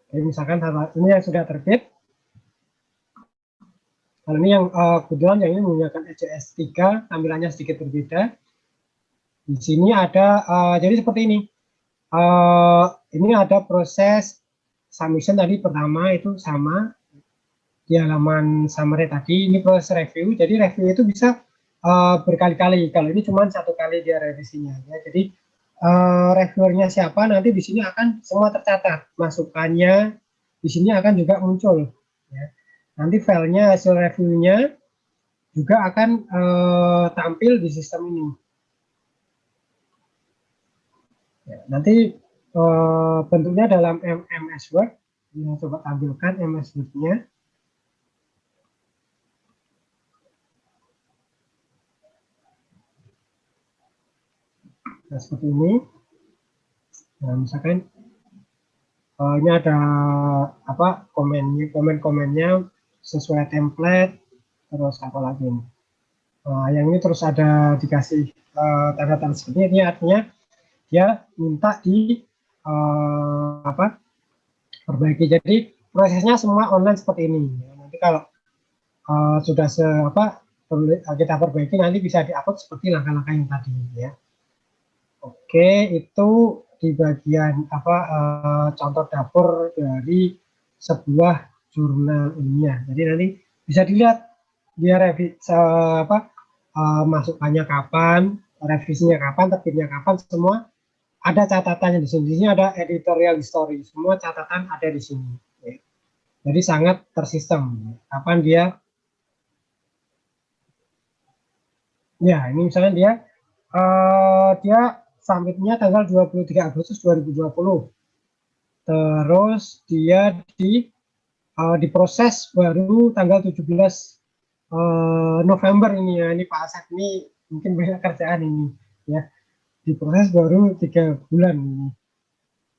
S2: Jadi misalkan ini yang sudah terbit. Kalau ini yang kebetulan yang ini menggunakan ECS 3, tampilannya sedikit berbeda. Di sini ada, jadi seperti ini. Ini ada proses submission tadi pertama itu sama di halaman summary tadi. Ini proses review. Jadi review itu bisa berkali-kali. Kalau ini cuma satu kali dia revisinya. Ya. Jadi reviewernya siapa nanti di sini akan semua tercatat. Masukannya di sini akan juga muncul. Ya. Nanti filenya hasil reviewnya juga akan tampil di sistem ini. Ya, nanti bentuknya dalam MS Word. Ini coba tampilkan MS Word-nya. Nah, seperti ini. Nah, misalkan ini ada apa komen-komennya sesuai template, terus apa lagi ini. Yang ini terus ada dikasih tanda-tanda seperti ini, artinya dia minta di perbaiki. Jadi prosesnya semua online seperti ini. Nanti kalau sudah kita perbaiki nanti bisa diupload seperti langkah-langkah yang tadi ya. Oke, itu di bagian contoh dapur dari sebuah jurnal ilmiah. Jadi nanti bisa dilihat dia masukannya kapan, revisinya kapan, terbitnya kapan, semua ada catatannya di sini. Di sini ada editorial history, semua catatan ada di sini. Ya. Jadi sangat tersistem. Kapan dia? Ya, ini misalnya dia submitnya tanggal 23 Agustus 2020. Terus dia diproses baru tanggal 17 November ini ya. Ini Pak Asep ini mungkin banyak kerjaan ini ya. Diproses baru 3 bulan ini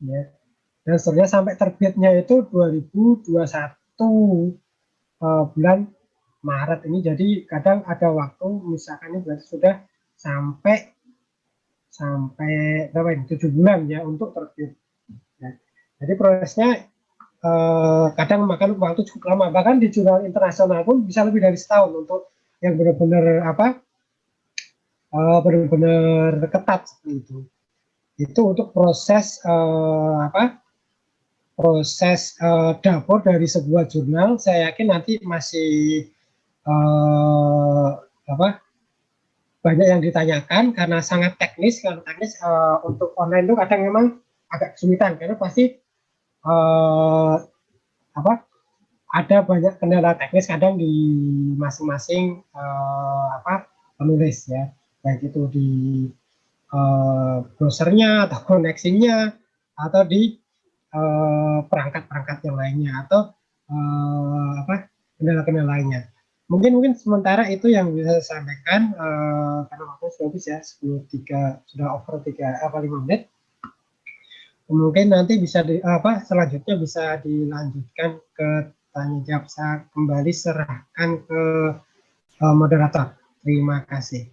S2: ya. Dan seterusnya sampai terbitnya itu 2021 bulan Maret ini. Jadi kadang ada waktu misalkan ini berarti sudah sampai berapa ini 7 bulan ya untuk terbit ya. Jadi prosesnya kadang memakan waktu cukup lama, bahkan di jurnal internasional pun bisa lebih dari setahun untuk yang benar-benar benar-benar ketat seperti itu. Itu untuk proses dapur dari sebuah jurnal. Saya yakin nanti masih banyak yang ditanyakan karena sangat teknis. Kalau teknis untuk online itu kadang memang agak kesulitan karena pasti ada banyak kendala teknis kadang di masing-masing penulis ya, baik itu di browsernya atau koneksinya atau di perangkat-perangkat yang lainnya atau kendala-kendala lainnya. Mungkin sementara itu yang bisa saya sampaikan karena waktu sudah habis ya, 10.3 sudah over 5 menit. Mungkin nanti bisa selanjutnya bisa dilanjutkan ke tanya jawab. Saya kembali serahkan ke moderator. Terima kasih.